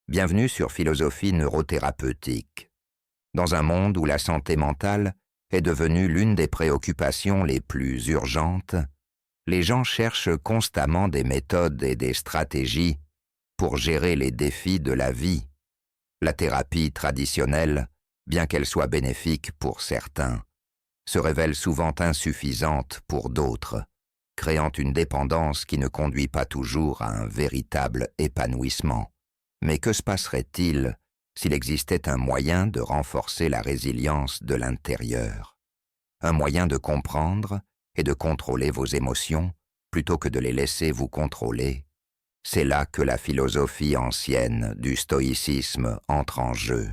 Bienvenue sur Philosophie neurothérapeutique. Dans un monde où la santé mentale est devenue l'une des préoccupations les plus urgentes, les gens cherchent constamment des méthodes et des stratégies pour gérer les défis de la vie. La thérapie traditionnelle, bien qu'elle soit bénéfique pour certains, se révèle souvent insuffisante pour d'autres, créant une dépendance qui ne conduit pas toujours à un véritable épanouissement. Mais que se passerait-il s'il existait un moyen de renforcer la résilience de l'intérieur? Un moyen de comprendre et de contrôler vos émotions plutôt que de les laisser vous contrôler? C'est là que la philosophie ancienne du stoïcisme entre en jeu,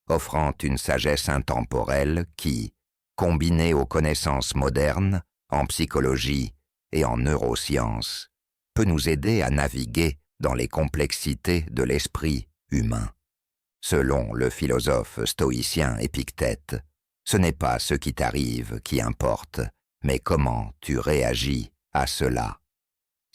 offrant une sagesse intemporelle qui, combinée aux connaissances modernes en psychologie et en neurosciences, peut nous aider à naviguer dans les complexités de l'esprit humain. Selon le philosophe stoïcien Épictète, ce n'est pas ce qui t'arrive qui importe, mais comment tu réagis à cela.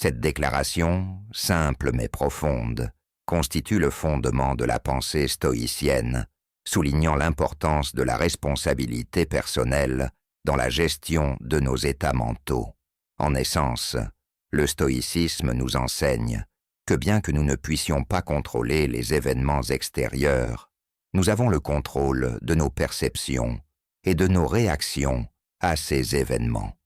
Cette déclaration, simple mais profonde, constitue le fondement de la pensée stoïcienne, soulignant l'importance de la responsabilité personnelle dans la gestion de nos états mentaux. En essence, le stoïcisme nous enseigne que bien que nous ne puissions pas contrôler les événements extérieurs, nous avons le contrôle de nos perceptions et de nos réactions à ces événements.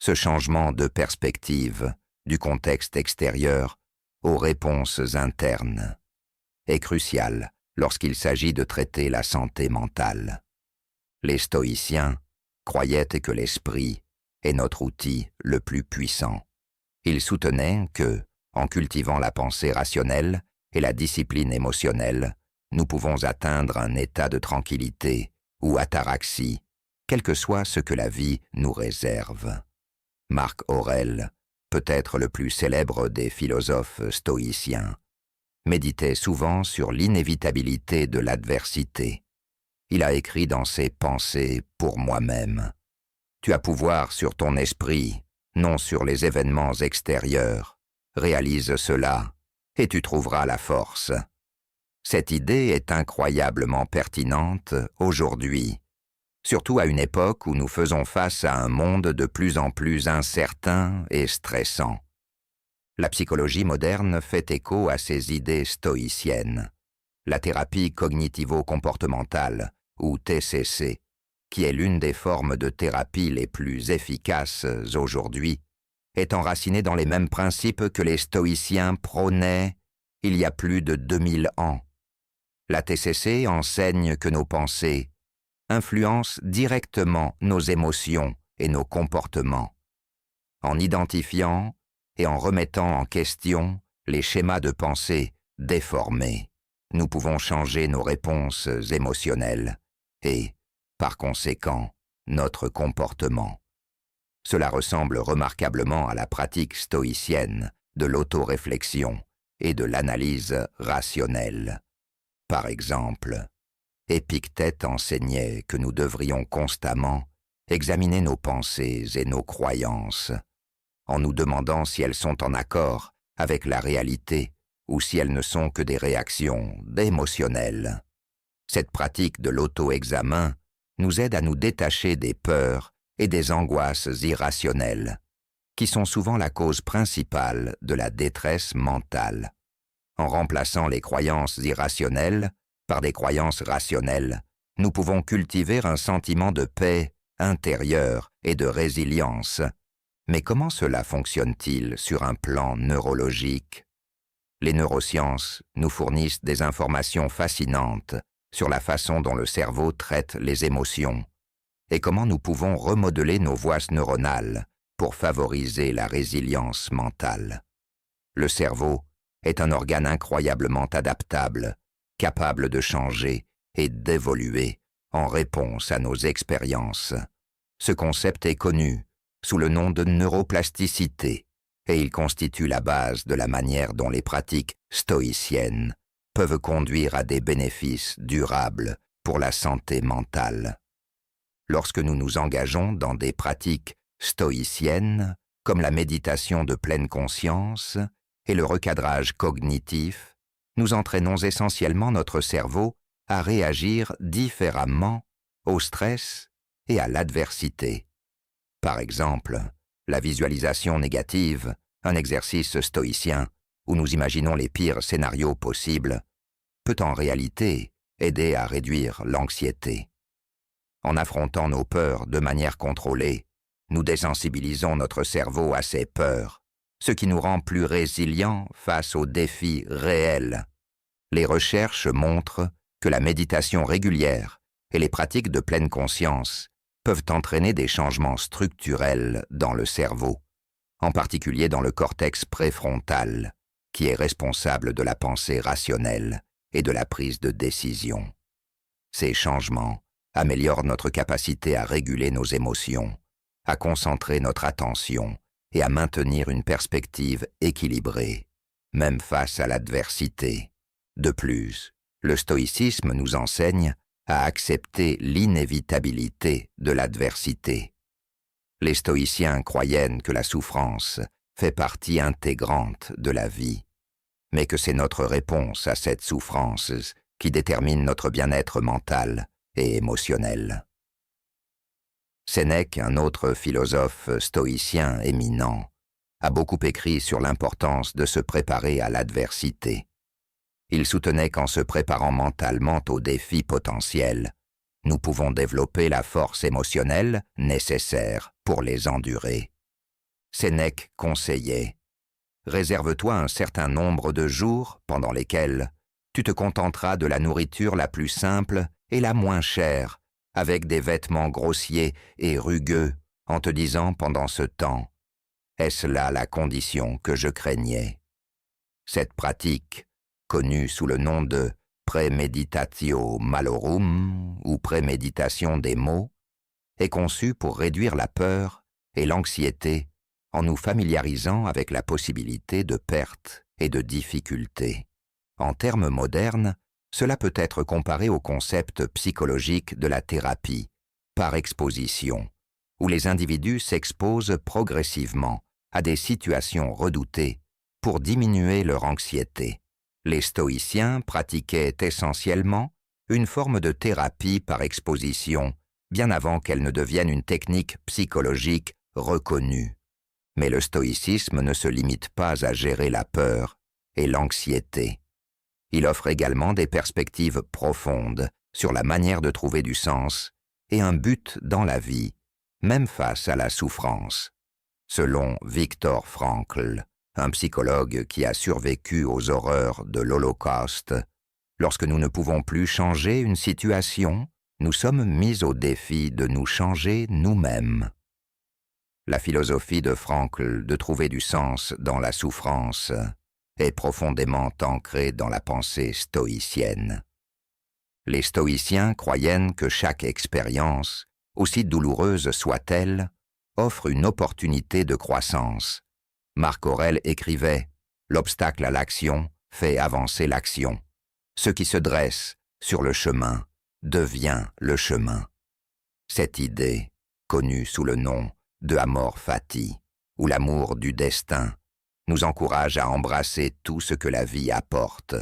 Ce changement de perspective du contexte extérieur aux réponses internes est crucial lorsqu'il s'agit de traiter la santé mentale. Les stoïciens croyaient que l'esprit est notre outil le plus puissant. Ils soutenaient que, en cultivant la pensée rationnelle et la discipline émotionnelle, nous pouvons atteindre un état de tranquillité ou ataraxie, quel que soit ce que la vie nous réserve. Marc Aurèle, peut-être le plus célèbre des philosophes stoïciens, méditait souvent sur l'inévitabilité de l'adversité. Il a écrit dans ses Pensées pour moi-même: « Tu as pouvoir sur ton esprit, non sur les événements extérieurs. Réalise cela, et tu trouveras la force. » Cette idée est incroyablement pertinente aujourd'hui, surtout à une époque où nous faisons face à un monde de plus en plus incertain et stressant. La psychologie moderne fait écho à ces idées stoïciennes. La thérapie cognitivo-comportementale, ou TCC, qui est l'une des formes de thérapie les plus efficaces aujourd'hui, est enracinée dans les mêmes principes que les stoïciens prônaient il y a plus de 2000 ans. La TCC enseigne que nos pensées influencent directement nos émotions et nos comportements. En identifiant et en remettant en question les schémas de pensée déformés, nous pouvons changer nos réponses émotionnelles et, par conséquent, notre comportement. Cela ressemble remarquablement à la pratique stoïcienne de l'autoréflexion et de l'analyse rationnelle. Par exemple, Épictète enseignait que nous devrions constamment examiner nos pensées et nos croyances, en nous demandant si elles sont en accord avec la réalité ou si elles ne sont que des réactions émotionnelles. Cette pratique de l'auto-examen nous aide à nous détacher des peurs et des angoisses irrationnelles, qui sont souvent la cause principale de la détresse mentale. En remplaçant les croyances irrationnelles par des croyances rationnelles, nous pouvons cultiver un sentiment de paix intérieure et de résilience. Mais comment cela fonctionne-t-il sur un plan neurologique? Les neurosciences nous fournissent des informations fascinantes sur la façon dont le cerveau traite les émotions et comment nous pouvons remodeler nos voies neuronales pour favoriser la résilience mentale. Le cerveau est un organe incroyablement adaptable, capable de changer et d'évoluer en réponse à nos expériences. Ce concept est connu sous le nom de neuroplasticité et il constitue la base de la manière dont les pratiques stoïciennes peuvent conduire à des bénéfices durables pour la santé mentale. Lorsque nous nous engageons dans des pratiques stoïciennes, comme la méditation de pleine conscience et le recadrage cognitif, nous entraînons essentiellement notre cerveau à réagir différemment au stress et à l'adversité. Par exemple, la visualisation négative, un exercice stoïcien où nous imaginons les pires scénarios possibles, peut en réalité aider à réduire l'anxiété. En affrontant nos peurs de manière contrôlée, nous désensibilisons notre cerveau à ces peurs, ce qui nous rend plus résilients face aux défis réels. Les recherches montrent que la méditation régulière et les pratiques de pleine conscience peuvent entraîner des changements structurels dans le cerveau, en particulier dans le cortex préfrontal, qui est responsable de la pensée rationnelle et de la prise de décision. Ces changements améliorent notre capacité à réguler nos émotions, à concentrer notre attention et à maintenir une perspective équilibrée, même face à l'adversité. De plus, le stoïcisme nous enseigne à accepter l'inévitabilité de l'adversité. Les stoïciens croyaient que la souffrance fait partie intégrante de la vie, mais que c'est notre réponse à cette souffrance qui détermine notre bien-être mental et émotionnel. Sénèque, un autre philosophe stoïcien éminent, a beaucoup écrit sur l'importance de se préparer à l'adversité. Il soutenait qu'en se préparant mentalement aux défis potentiels, nous pouvons développer la force émotionnelle nécessaire pour les endurer. Sénèque conseillait « Réserve-toi un certain nombre de jours pendant lesquels tu te contenteras de la nourriture la plus simple et la moins chère, avec des vêtements grossiers et rugueux, en te disant pendant ce temps « Est-ce là la condition que je craignais ?» Cette pratique, connue sous le nom de préméditatio malorum ou préméditation des maux, est conçue pour réduire la peur et l'anxiété en nous familiarisant avec la possibilité de pertes et de difficultés. En termes modernes, cela peut être comparé au concept psychologique de la thérapie, par exposition, où les individus s'exposent progressivement à des situations redoutées pour diminuer leur anxiété. Les stoïciens pratiquaient essentiellement une forme de thérapie par exposition, bien avant qu'elle ne devienne une technique psychologique reconnue. Mais le stoïcisme ne se limite pas à gérer la peur et l'anxiété. Il offre également des perspectives profondes sur la manière de trouver du sens et un but dans la vie, même face à la souffrance. Selon Viktor Frankl, un psychologue qui a survécu aux horreurs de l'Holocauste, lorsque nous ne pouvons plus changer une situation, nous sommes mis au défi de nous changer nous-mêmes. La philosophie de Frankl de trouver du sens dans la souffrance est profondément ancrée dans la pensée stoïcienne. Les stoïciens croyaient que chaque expérience, aussi douloureuse soit-elle, offre une opportunité de croissance. Marc Aurèle écrivait « L'obstacle à l'action fait avancer l'action. Ce qui se dresse sur le chemin devient le chemin. » Cette idée, connue sous le nom de amor fati, ou l'amour du destin, nous encourage à embrasser tout ce que la vie apporte,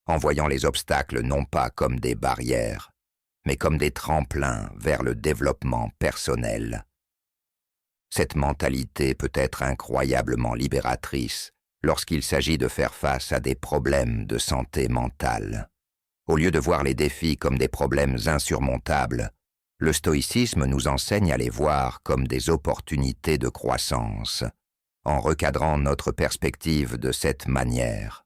en voyant les obstacles non pas comme des barrières, mais comme des tremplins vers le développement personnel. Cette mentalité peut être incroyablement libératrice lorsqu'il s'agit de faire face à des problèmes de santé mentale. Au lieu de voir les défis comme des problèmes insurmontables, le stoïcisme nous enseigne à les voir comme des opportunités de croissance. En recadrant notre perspective de cette manière,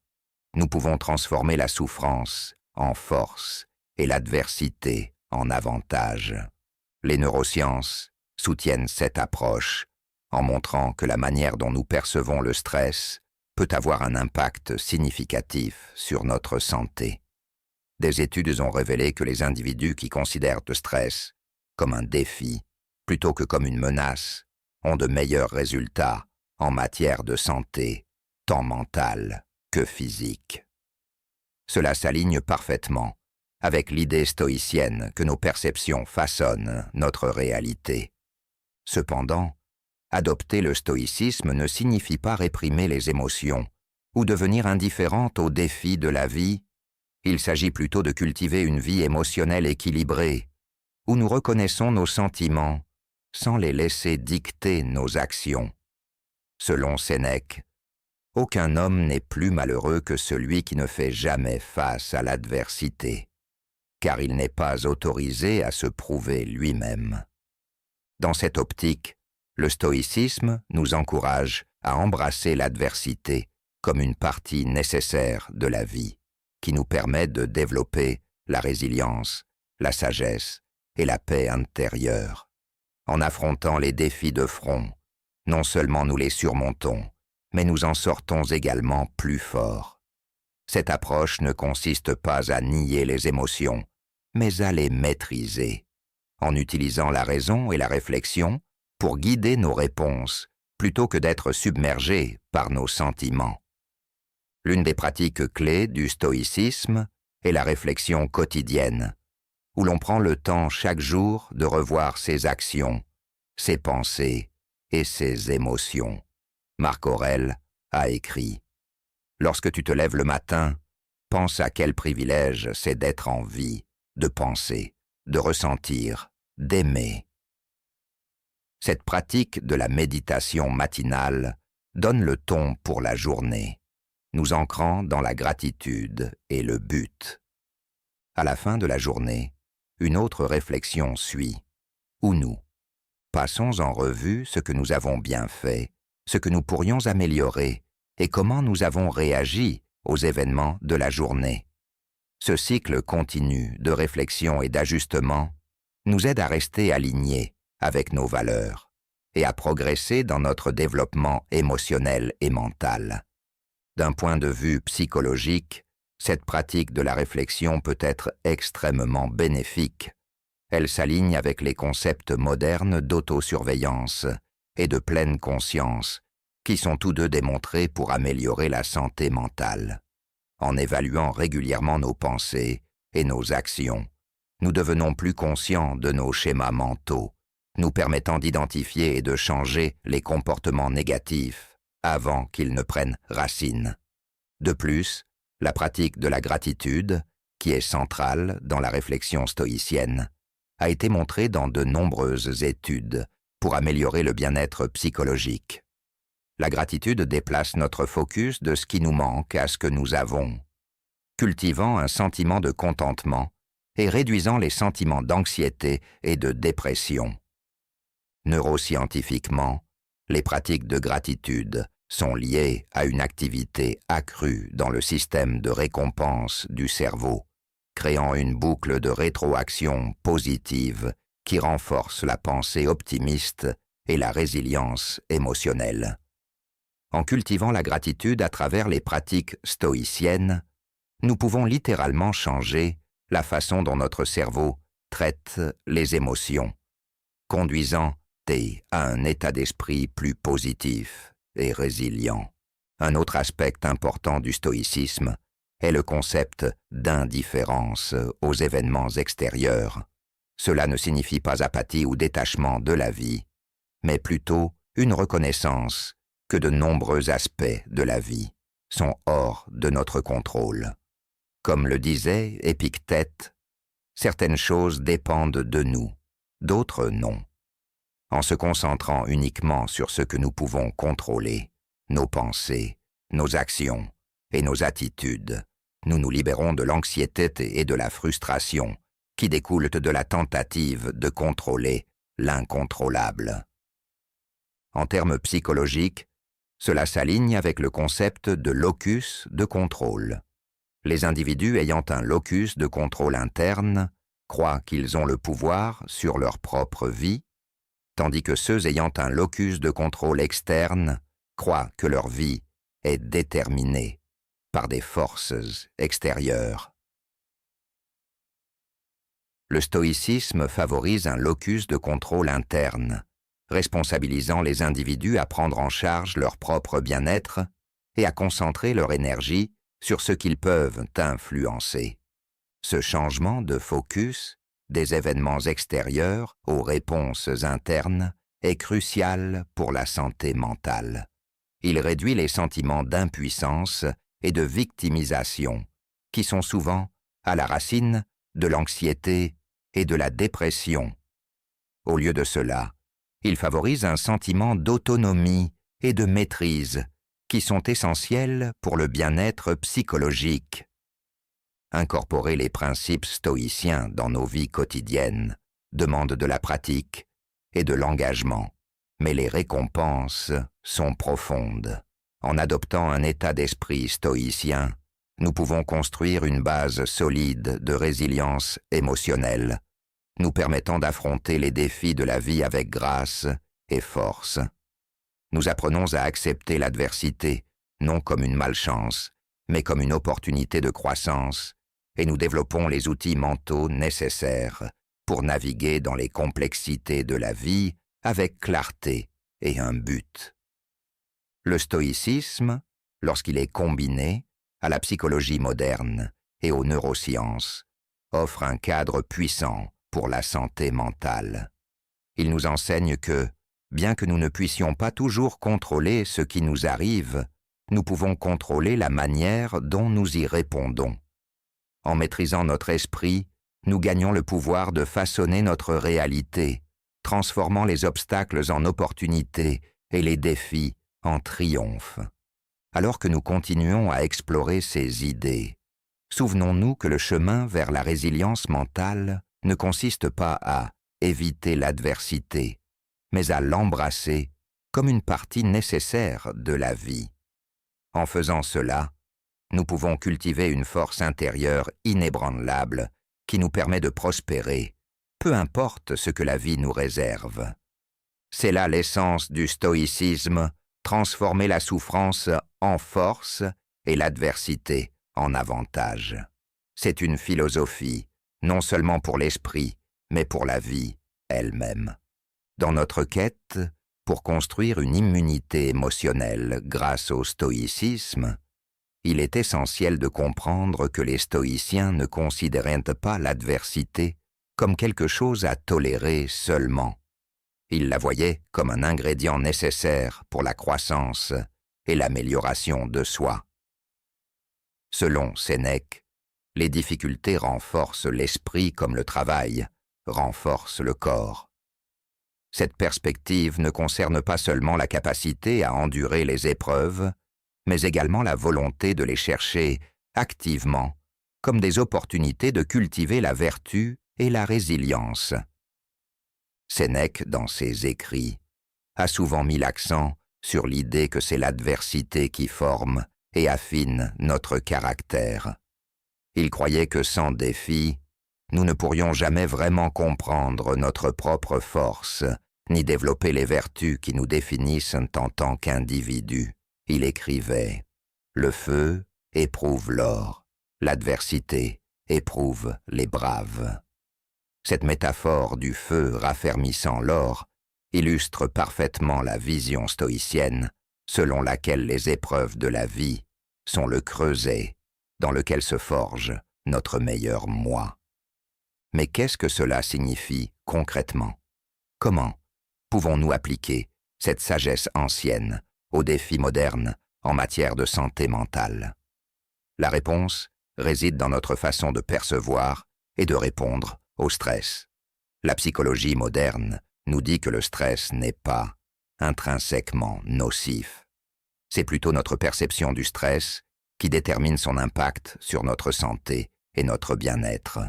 nous pouvons transformer la souffrance en force et l'adversité en avantage. Les neurosciences soutiennent cette approche en montrant que la manière dont nous percevons le stress peut avoir un impact significatif sur notre santé. Des études ont révélé que les individus qui considèrent le stress comme un défi plutôt que comme une menace ont de meilleurs résultats en matière de santé, tant mentale que physique. Cela s'aligne parfaitement avec l'idée stoïcienne que nos perceptions façonnent notre réalité. Cependant, adopter le stoïcisme ne signifie pas réprimer les émotions ou devenir indifférent aux défis de la vie Il s'agit plutôt de cultiver une vie émotionnelle équilibrée, où nous reconnaissons nos sentiments sans les laisser dicter nos actions. Selon Sénèque, aucun homme n'est plus malheureux que celui qui ne fait jamais face à l'adversité, car il n'est pas autorisé à se prouver lui-même. Dans cette optique, le stoïcisme nous encourage à embrasser l'adversité comme une partie nécessaire de la vie, qui nous permet de développer la résilience, la sagesse et la paix intérieure. En affrontant les défis de front, non seulement nous les surmontons, mais nous en sortons également plus forts. Cette approche ne consiste pas à nier les émotions, mais à les maîtriser, en utilisant la raison et la réflexion pour guider nos réponses, plutôt que d'être submergés par nos sentiments. L'une des pratiques clés du stoïcisme est la réflexion quotidienne, où l'on prend le temps chaque jour de revoir ses actions, ses pensées et ses émotions. Marc Aurèle a écrit « Lorsque tu te lèves le matin, pense à quel privilège c'est d'être en vie, de penser, de ressentir, d'aimer. » Cette pratique de la méditation matinale donne le ton pour la journée, nous ancrant dans la gratitude et le but. À la fin de la journée, une autre réflexion suit, où nous passons en revue ce que nous avons bien fait, ce que nous pourrions améliorer et comment nous avons réagi aux événements de la journée. Ce cycle continu de réflexion et d'ajustement nous aide à rester alignés avec nos valeurs et à progresser dans notre développement émotionnel et mental. D'un point de vue psychologique, cette pratique de la réflexion peut être extrêmement bénéfique. Elle s'aligne avec les concepts modernes d'autosurveillance et de pleine conscience, qui sont tous deux démontrés pour améliorer la santé mentale. En évaluant régulièrement nos pensées et nos actions, nous devenons plus conscients de nos schémas mentaux, nous permettant d'identifier et de changer les comportements négatifs avant qu'ils ne prennent racine. De plus, la pratique de la gratitude, qui est centrale dans la réflexion stoïcienne, a été montrée dans de nombreuses études pour améliorer le bien-être psychologique. La gratitude déplace notre focus de ce qui nous manque à ce que nous avons, cultivant un sentiment de contentement et réduisant les sentiments d'anxiété et de dépression. Neuroscientifiquement, les pratiques de gratitude sont liées à une activité accrue dans le système de récompense du cerveau, créant une boucle de rétroaction positive qui renforce la pensée optimiste et la résilience émotionnelle. En cultivant la gratitude à travers les pratiques stoïciennes, nous pouvons littéralement changer la façon dont notre cerveau traite les émotions, conduisant à un état d'esprit plus positif et résilient. Un autre aspect important du stoïcisme est le concept d'indifférence aux événements extérieurs. Cela ne signifie pas apathie ou détachement de la vie, mais plutôt une reconnaissance que de nombreux aspects de la vie sont hors de notre contrôle. Comme le disait Épictète, certaines choses dépendent de nous, d'autres non. En se concentrant uniquement sur ce que nous pouvons contrôler, nos pensées, nos actions et nos attitudes, nous nous libérons de l'anxiété et de la frustration qui découlent de la tentative de contrôler l'incontrôlable. En termes psychologiques, cela s'aligne avec le concept de locus de contrôle. Les individus ayant un locus de contrôle interne croient qu'ils ont le pouvoir sur leur propre vie, tandis que ceux ayant un locus de contrôle externe croient que leur vie est déterminée par des forces extérieures. Le stoïcisme favorise un locus de contrôle interne, responsabilisant les individus à prendre en charge leur propre bien-être et à concentrer leur énergie sur ce qu'ils peuvent influencer. Ce changement de focus des événements extérieurs aux réponses internes est crucial pour la santé mentale. Il réduit les sentiments d'impuissance et de victimisation qui sont souvent à la racine de l'anxiété et de la dépression. Au lieu de cela, il favorise un sentiment d'autonomie et de maîtrise qui sont essentiels pour le bien-être psychologique. Incorporer les principes stoïciens dans nos vies quotidiennes demande de la pratique et de l'engagement, mais les récompenses sont profondes. En adoptant un état d'esprit stoïcien, nous pouvons construire une base solide de résilience émotionnelle, nous permettant d'affronter les défis de la vie avec grâce et force. Nous apprenons à accepter l'adversité, non comme une malchance, mais comme une opportunité de croissance, et nous développons les outils mentaux nécessaires pour naviguer dans les complexités de la vie avec clarté et un but. Le stoïcisme, lorsqu'il est combiné à la psychologie moderne et aux neurosciences, offre un cadre puissant pour la santé mentale. Il nous enseigne que, bien que nous ne puissions pas toujours contrôler ce qui nous arrive, nous pouvons contrôler la manière dont nous y répondons. En maîtrisant notre esprit, nous gagnons le pouvoir de façonner notre réalité, transformant les obstacles en opportunités et les défis en triomphes. Alors que nous continuons à explorer ces idées, souvenons-nous que le chemin vers la résilience mentale ne consiste pas à éviter l'adversité, mais à l'embrasser comme une partie nécessaire de la vie. En faisant cela, nous pouvons cultiver une force intérieure inébranlable qui nous permet de prospérer, peu importe ce que la vie nous réserve. C'est là l'essence du stoïcisme, transformer la souffrance en force et l'adversité en avantage. C'est une philosophie, non seulement pour l'esprit, mais pour la vie elle-même. Dans notre quête, pour construire une immunité émotionnelle grâce au stoïcisme, il est essentiel de comprendre que les stoïciens ne considéraient pas l'adversité comme quelque chose à tolérer seulement. Ils la voyaient comme un ingrédient nécessaire pour la croissance et l'amélioration de soi. Selon Sénèque, les difficultés renforcent l'esprit comme le travail renforce le corps. Cette perspective ne concerne pas seulement la capacité à endurer les épreuves, mais également la volonté de les chercher activement, comme des opportunités de cultiver la vertu et la résilience. Sénèque, dans ses écrits, a souvent mis l'accent sur l'idée que c'est l'adversité qui forme et affine notre caractère. Il croyait que sans défi, nous ne pourrions jamais vraiment comprendre notre propre force, ni développer les vertus qui nous définissent en tant qu'individus. Il écrivait « Le feu éprouve l'or, l'adversité éprouve les braves ». Cette métaphore du feu raffermissant l'or illustre parfaitement la vision stoïcienne selon laquelle les épreuves de la vie sont le creuset dans lequel se forge notre meilleur moi. Mais qu'est-ce que cela signifie concrètement? Comment pouvons-nous appliquer cette sagesse ancienne aux défis modernes en matière de santé mentale? La réponse réside dans notre façon de percevoir et de répondre au stress. La psychologie moderne nous dit que le stress n'est pas intrinsèquement nocif. C'est plutôt notre perception du stress qui détermine son impact sur notre santé et notre bien-être.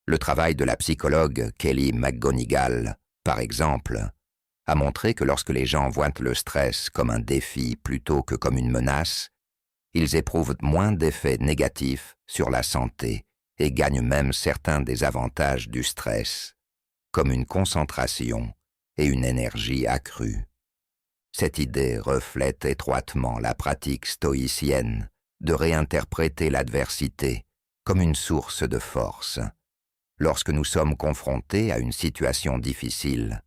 Le travail de la psychologue Kelly McGonigal, par exemple, a montré que lorsque les gens voient le stress comme un défi plutôt que comme une menace, ils éprouvent moins d'effets négatifs sur la santé et gagnent même certains des avantages du stress, comme une concentration et une énergie accrue. Cette idée reflète étroitement la pratique stoïcienne de réinterpréter l'adversité comme une source de force. Lorsque nous sommes confrontés à une situation difficile,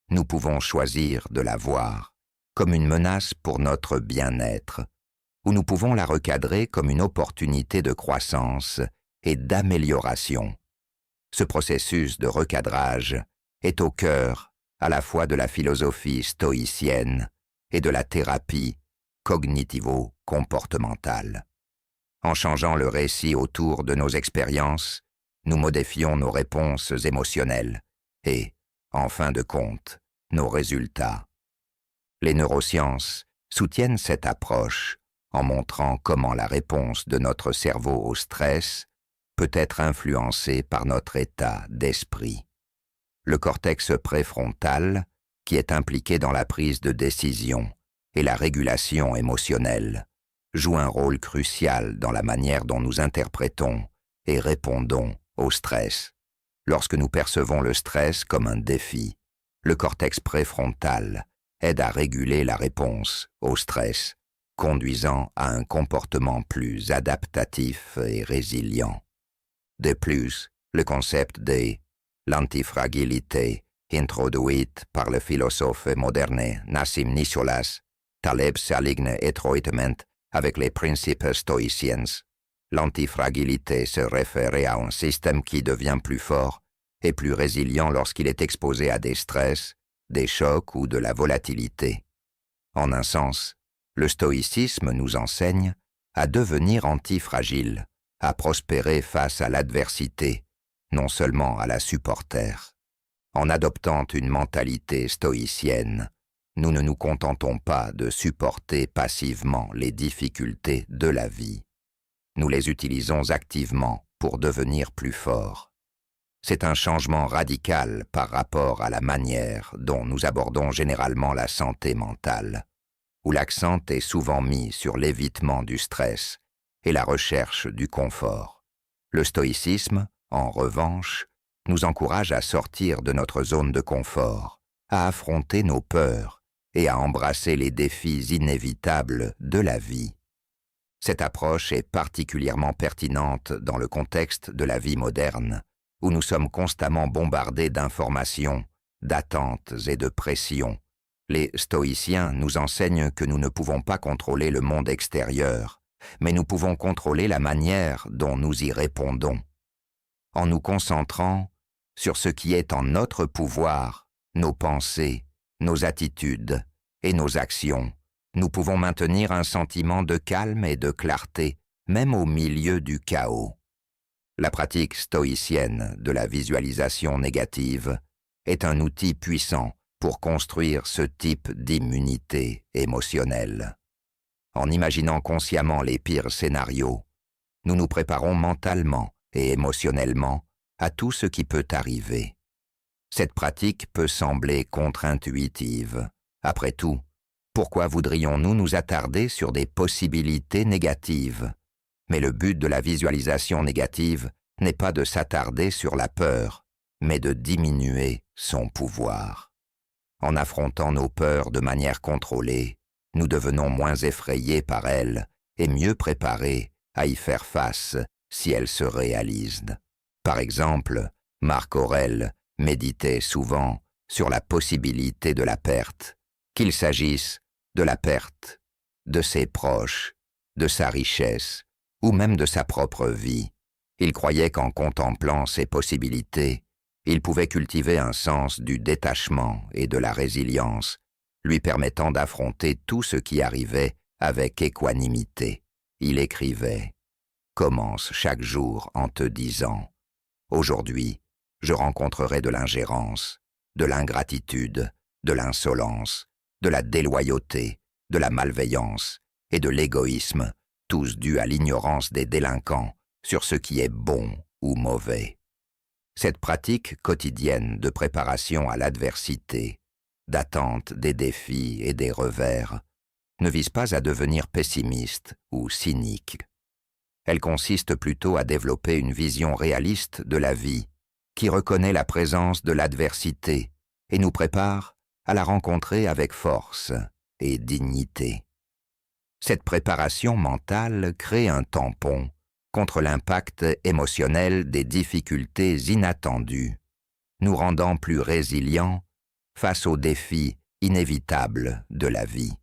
nous pouvons choisir de la voir comme une menace pour notre bien-être, ou nous pouvons la recadrer comme une opportunité de croissance et d'amélioration. Ce processus de recadrage est au cœur à la fois de la philosophie stoïcienne et de la thérapie cognitivo-comportementale. En changeant le récit autour de nos expériences, nous modifions nos réponses émotionnelles et, en fin de compte, nos résultats. Les neurosciences soutiennent cette approche en montrant comment la réponse de notre cerveau au stress peut être influencée par notre état d'esprit. Le cortex préfrontal, qui est impliqué dans la prise de décision et la régulation émotionnelle, joue un rôle crucial dans la manière dont nous interprétons et répondons au stress. Lorsque nous percevons le stress comme un défi, le cortex préfrontal aide à réguler la réponse au stress, conduisant à un comportement plus adaptatif et résilient. De plus, le concept de l'antifragilité, introduite par le philosophe moderne Nassim Nicholas Taleb, s'aligne étroitement avec les principes stoïciens. L'antifragilité se référait à un système qui devient plus fort et plus résilient lorsqu'il est exposé à des stress, des chocs ou de la volatilité. En un sens, le stoïcisme nous enseigne à devenir antifragile, à prospérer face à l'adversité, non seulement à la supporter. En adoptant une mentalité stoïcienne, nous ne nous contentons pas de supporter passivement les difficultés de la vie. Nous les utilisons activement pour devenir plus forts. C'est un changement radical par rapport à la manière dont nous abordons généralement la santé mentale, où l'accent est souvent mis sur l'évitement du stress et la recherche du confort. Le stoïcisme, en revanche, nous encourage à sortir de notre zone de confort, à affronter nos peurs et à embrasser les défis inévitables de la vie. Cette approche est particulièrement pertinente dans le contexte de la vie moderne, où nous sommes constamment bombardés d'informations, d'attentes et de pressions. Les stoïciens nous enseignent que nous ne pouvons pas contrôler le monde extérieur, mais nous pouvons contrôler la manière dont nous y répondons. En nous concentrant sur ce qui est en notre pouvoir, nos pensées, nos attitudes et nos actions, nous pouvons maintenir un sentiment de calme et de clarté, même au milieu du chaos. La pratique stoïcienne de la visualisation négative est un outil puissant pour construire ce type d'immunité émotionnelle. En imaginant consciemment les pires scénarios, nous nous préparons mentalement et émotionnellement à tout ce qui peut arriver. Cette pratique peut sembler contre-intuitive. Après tout, pourquoi voudrions-nous nous attarder sur des possibilités négatives? Mais le but de la visualisation négative n'est pas de s'attarder sur la peur, mais de diminuer son pouvoir. En affrontant nos peurs de manière contrôlée, nous devenons moins effrayés par elles et mieux préparés à y faire face si elles se réalisent. Par exemple, Marc Aurèle méditait souvent sur la possibilité de la perte, qu'il s'agisse de la perte de ses proches, de sa richesse ou même de sa propre vie. Il croyait qu'en contemplant ces possibilités, il pouvait cultiver un sens du détachement et de la résilience, lui permettant d'affronter tout ce qui arrivait avec équanimité. Il écrivait « Commence chaque jour en te disant « Aujourd'hui, je rencontrerai de l'ingérence, de l'ingratitude, de l'insolence, de la déloyauté, de la malveillance et de l'égoïsme, tous dus à l'ignorance des délinquants sur ce qui est bon ou mauvais. » Cette pratique quotidienne de préparation à l'adversité, d'attente des défis et des revers, ne vise pas à devenir pessimiste ou cynique. Elle consiste plutôt à développer une vision réaliste de la vie, qui reconnaît la présence de l'adversité et nous prépare à la rencontrer avec force et dignité. Cette préparation mentale crée un tampon contre l'impact émotionnel des difficultés inattendues, nous rendant plus résilients face aux défis inévitables de la vie.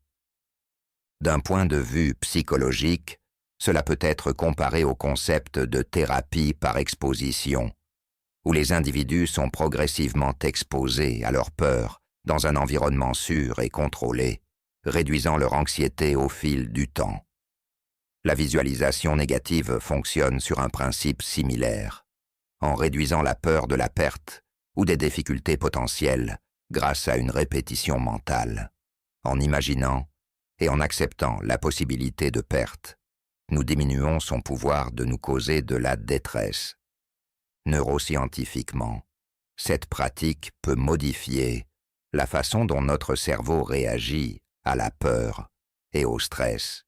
D'un point de vue psychologique, cela peut être comparé au concept de thérapie par exposition, où les individus sont progressivement exposés à leur peur dans un environnement sûr et contrôlé, réduisant leur anxiété au fil du temps. La visualisation négative fonctionne sur un principe similaire, en réduisant la peur de la perte ou des difficultés potentielles grâce à une répétition mentale. En imaginant et en acceptant la possibilité de perte, nous diminuons son pouvoir de nous causer de la détresse. Neuroscientifiquement, cette pratique peut modifier la façon dont notre cerveau réagit à la peur et au stress.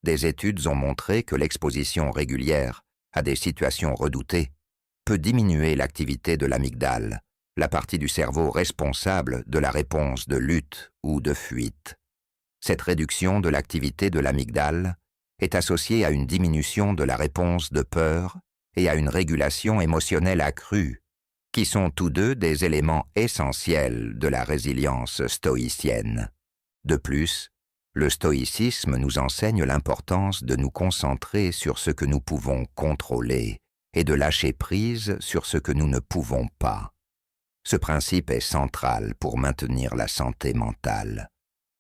Des études ont montré que l'exposition régulière à des situations redoutées peut diminuer l'activité de l'amygdale, la partie du cerveau responsable de la réponse de lutte ou de fuite. Cette réduction de l'activité de l'amygdale est associée à une diminution de la réponse de peur et à une régulation émotionnelle accrue, qui sont tous deux des éléments essentiels de la résilience stoïcienne. De plus, le stoïcisme nous enseigne l'importance de nous concentrer sur ce que nous pouvons contrôler et de lâcher prise sur ce que nous ne pouvons pas. Ce principe est central pour maintenir la santé mentale,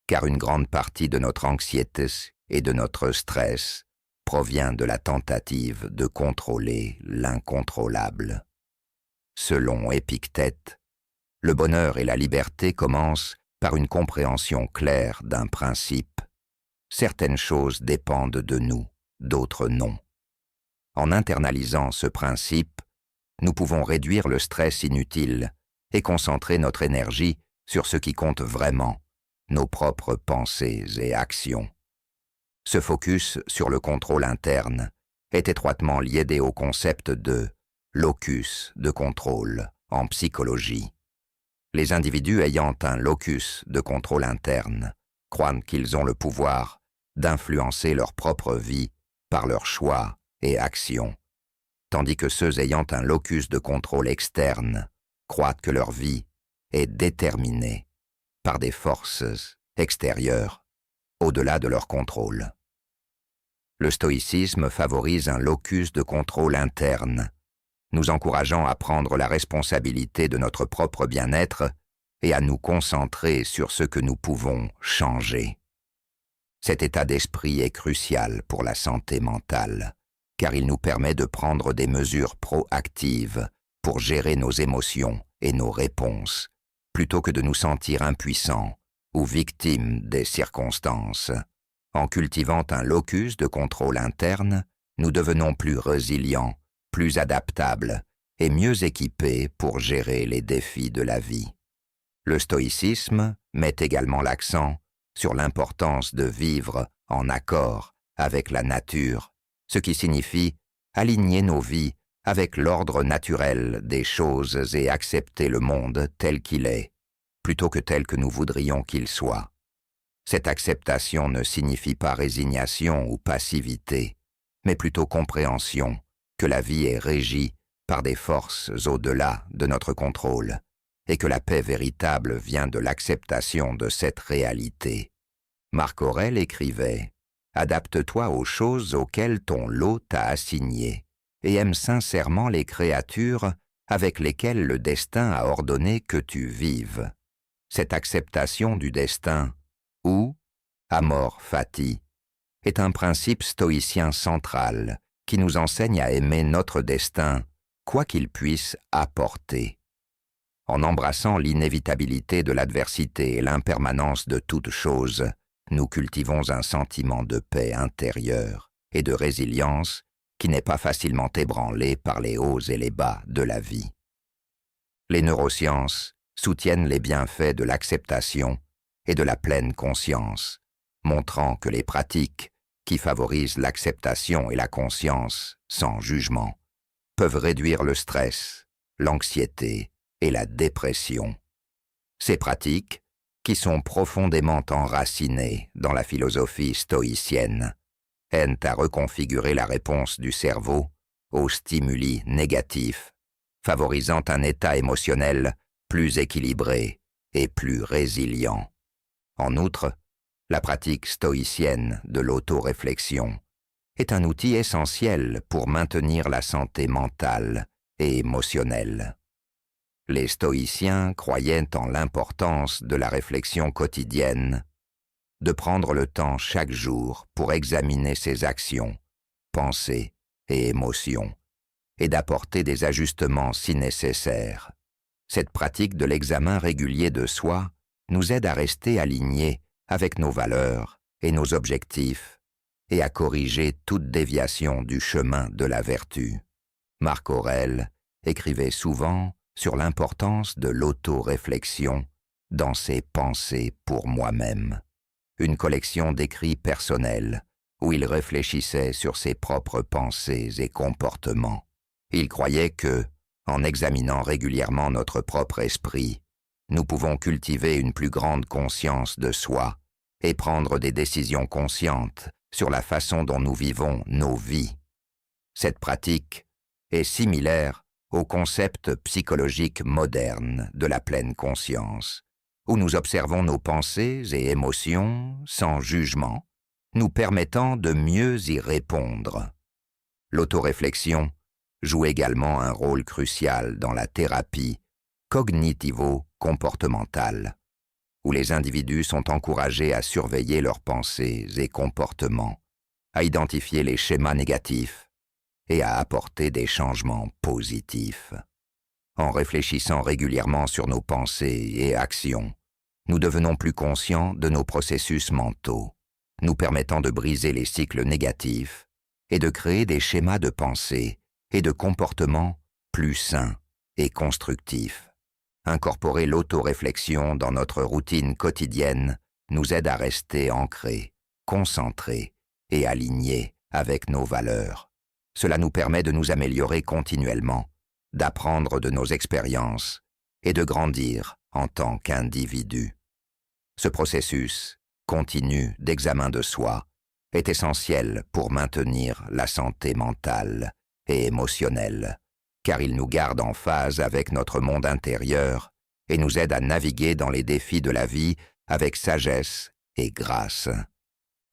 car une grande partie de notre anxiété et de notre stress provient de la tentative de contrôler l'incontrôlable. Selon Épictète, le bonheur et la liberté commencent par une compréhension claire d'un principe. Certaines choses dépendent de nous, d'autres non. En internalisant ce principe, nous pouvons réduire le stress inutile et concentrer notre énergie sur ce qui compte vraiment, nos propres pensées et actions. Ce focus sur le contrôle interne est étroitement lié au concept de locus de contrôle en psychologie. Les individus ayant un locus de contrôle interne croient qu'ils ont le pouvoir d'influencer leur propre vie par leurs choix et actions, tandis que ceux ayant un locus de contrôle externe croient que leur vie est déterminée par des forces extérieures au-delà de leur contrôle. Le stoïcisme favorise un locus de contrôle interne, nous encourageant à prendre la responsabilité de notre propre bien-être et à nous concentrer sur ce que nous pouvons changer. Cet état d'esprit est crucial pour la santé mentale, car il nous permet de prendre des mesures proactives pour gérer nos émotions et nos réponses, plutôt que de nous sentir impuissants ou victimes des circonstances. En cultivant un locus de contrôle interne, nous devenons plus résilients, plus adaptables et mieux équipés pour gérer les défis de la vie. Le stoïcisme met également l'accent sur l'importance de vivre en accord avec la nature, ce qui signifie aligner nos vies avec l'ordre naturel des choses et accepter le monde tel qu'il est, plutôt que tel que nous voudrions qu'il soit. Cette acceptation ne signifie pas résignation ou passivité, mais plutôt compréhension que la vie est régie par des forces au-delà de notre contrôle et que la paix véritable vient de l'acceptation de cette réalité. Marc Aurèle écrivait « Adapte-toi aux choses auxquelles ton lot t'a assigné et aime sincèrement les créatures avec lesquelles le destin a ordonné que tu vives. » Cette acceptation du destin, ou amor fati, est un principe stoïcien central qui nous enseigne à aimer notre destin, quoi qu'il puisse apporter. En embrassant l'inévitabilité de l'adversité et l'impermanence de toute chose, nous cultivons un sentiment de paix intérieure et de résilience qui n'est pas facilement ébranlé par les hauts et les bas de la vie. Les neurosciences soutiennent les bienfaits de l'acceptation et de la pleine conscience, montrant que les pratiques qui favorisent l'acceptation et la conscience sans jugement peuvent réduire le stress, l'anxiété et la dépression. Ces pratiques, qui sont profondément enracinées dans la philosophie stoïcienne, aident à reconfigurer la réponse du cerveau aux stimuli négatifs, favorisant un état émotionnel plus équilibré et plus résilient. En outre, la pratique stoïcienne de l'autoréflexion est un outil essentiel pour maintenir la santé mentale et émotionnelle. Les stoïciens croyaient en l'importance de la réflexion quotidienne, de prendre le temps chaque jour pour examiner ses actions, pensées et émotions, et d'apporter des ajustements si nécessaires. Cette pratique de l'examen régulier de soi nous aide à rester alignés avec nos valeurs et nos objectifs et à corriger toute déviation du chemin de la vertu. Marc Aurèle écrivait souvent sur l'importance de l'auto-réflexion dans ses pensées pour moi-même, une collection d'écrits personnels où il réfléchissait sur ses propres pensées et comportements. Il croyait que, en examinant régulièrement notre propre esprit, nous pouvons cultiver une plus grande conscience de soi et prendre des décisions conscientes sur la façon dont nous vivons nos vies. Cette pratique est similaire au concept psychologique moderne de la pleine conscience, où nous observons nos pensées et émotions sans jugement, nous permettant de mieux y répondre. L'autoréflexion joue également un rôle crucial dans la thérapie cognitivo-comportementale, où les individus sont encouragés à surveiller leurs pensées et comportements, à identifier les schémas négatifs et à apporter des changements positifs. En réfléchissant régulièrement sur nos pensées et actions, nous devenons plus conscients de nos processus mentaux, nous permettant de briser les cycles négatifs et de créer des schémas de pensée et de comportements plus sains et constructifs. Incorporer l'autoréflexion dans notre routine quotidienne nous aide à rester ancrés, concentrés et alignés avec nos valeurs. Cela nous permet de nous améliorer continuellement, d'apprendre de nos expériences et de grandir en tant qu'individu. Ce processus continu d'examen de soi est essentiel pour maintenir la santé mentale et émotionnelle, car il nous garde en phase avec notre monde intérieur et nous aide à naviguer dans les défis de la vie avec sagesse et grâce.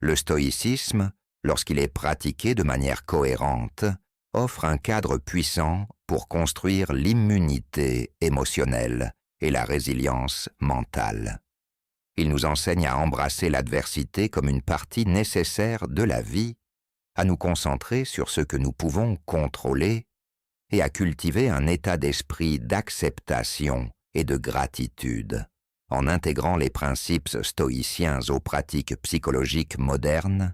Le stoïcisme, lorsqu'il est pratiqué de manière cohérente, offre un cadre puissant pour construire l'immunité émotionnelle et la résilience mentale. Il nous enseigne à embrasser l'adversité comme une partie nécessaire de la vie, à nous concentrer sur ce que nous pouvons contrôler et à cultiver un état d'esprit d'acceptation et de gratitude. En intégrant les principes stoïciens aux pratiques psychologiques modernes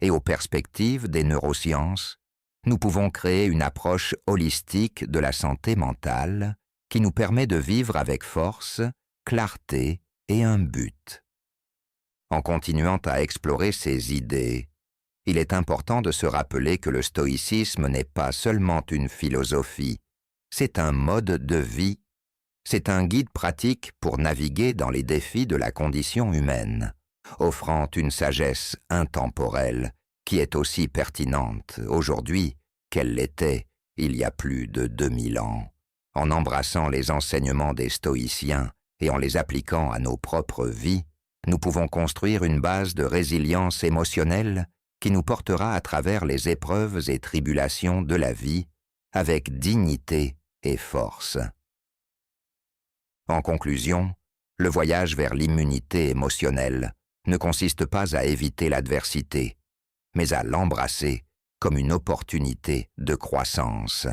et aux perspectives des neurosciences, nous pouvons créer une approche holistique de la santé mentale qui nous permet de vivre avec force, clarté et un but. En continuant à explorer ces idées, il est important de se rappeler que le stoïcisme n'est pas seulement une philosophie, c'est un mode de vie, c'est un guide pratique pour naviguer dans les défis de la condition humaine, offrant une sagesse intemporelle qui est aussi pertinente aujourd'hui qu'elle l'était il y a plus de 2000 ans. En embrassant les enseignements des stoïciens et en les appliquant à nos propres vies, nous pouvons construire une base de résilience émotionnelle qui nous portera à travers les épreuves et tribulations de la vie avec dignité et force. En conclusion, le voyage vers l'immunité émotionnelle ne consiste pas à éviter l'adversité, mais à l'embrasser comme une opportunité de croissance.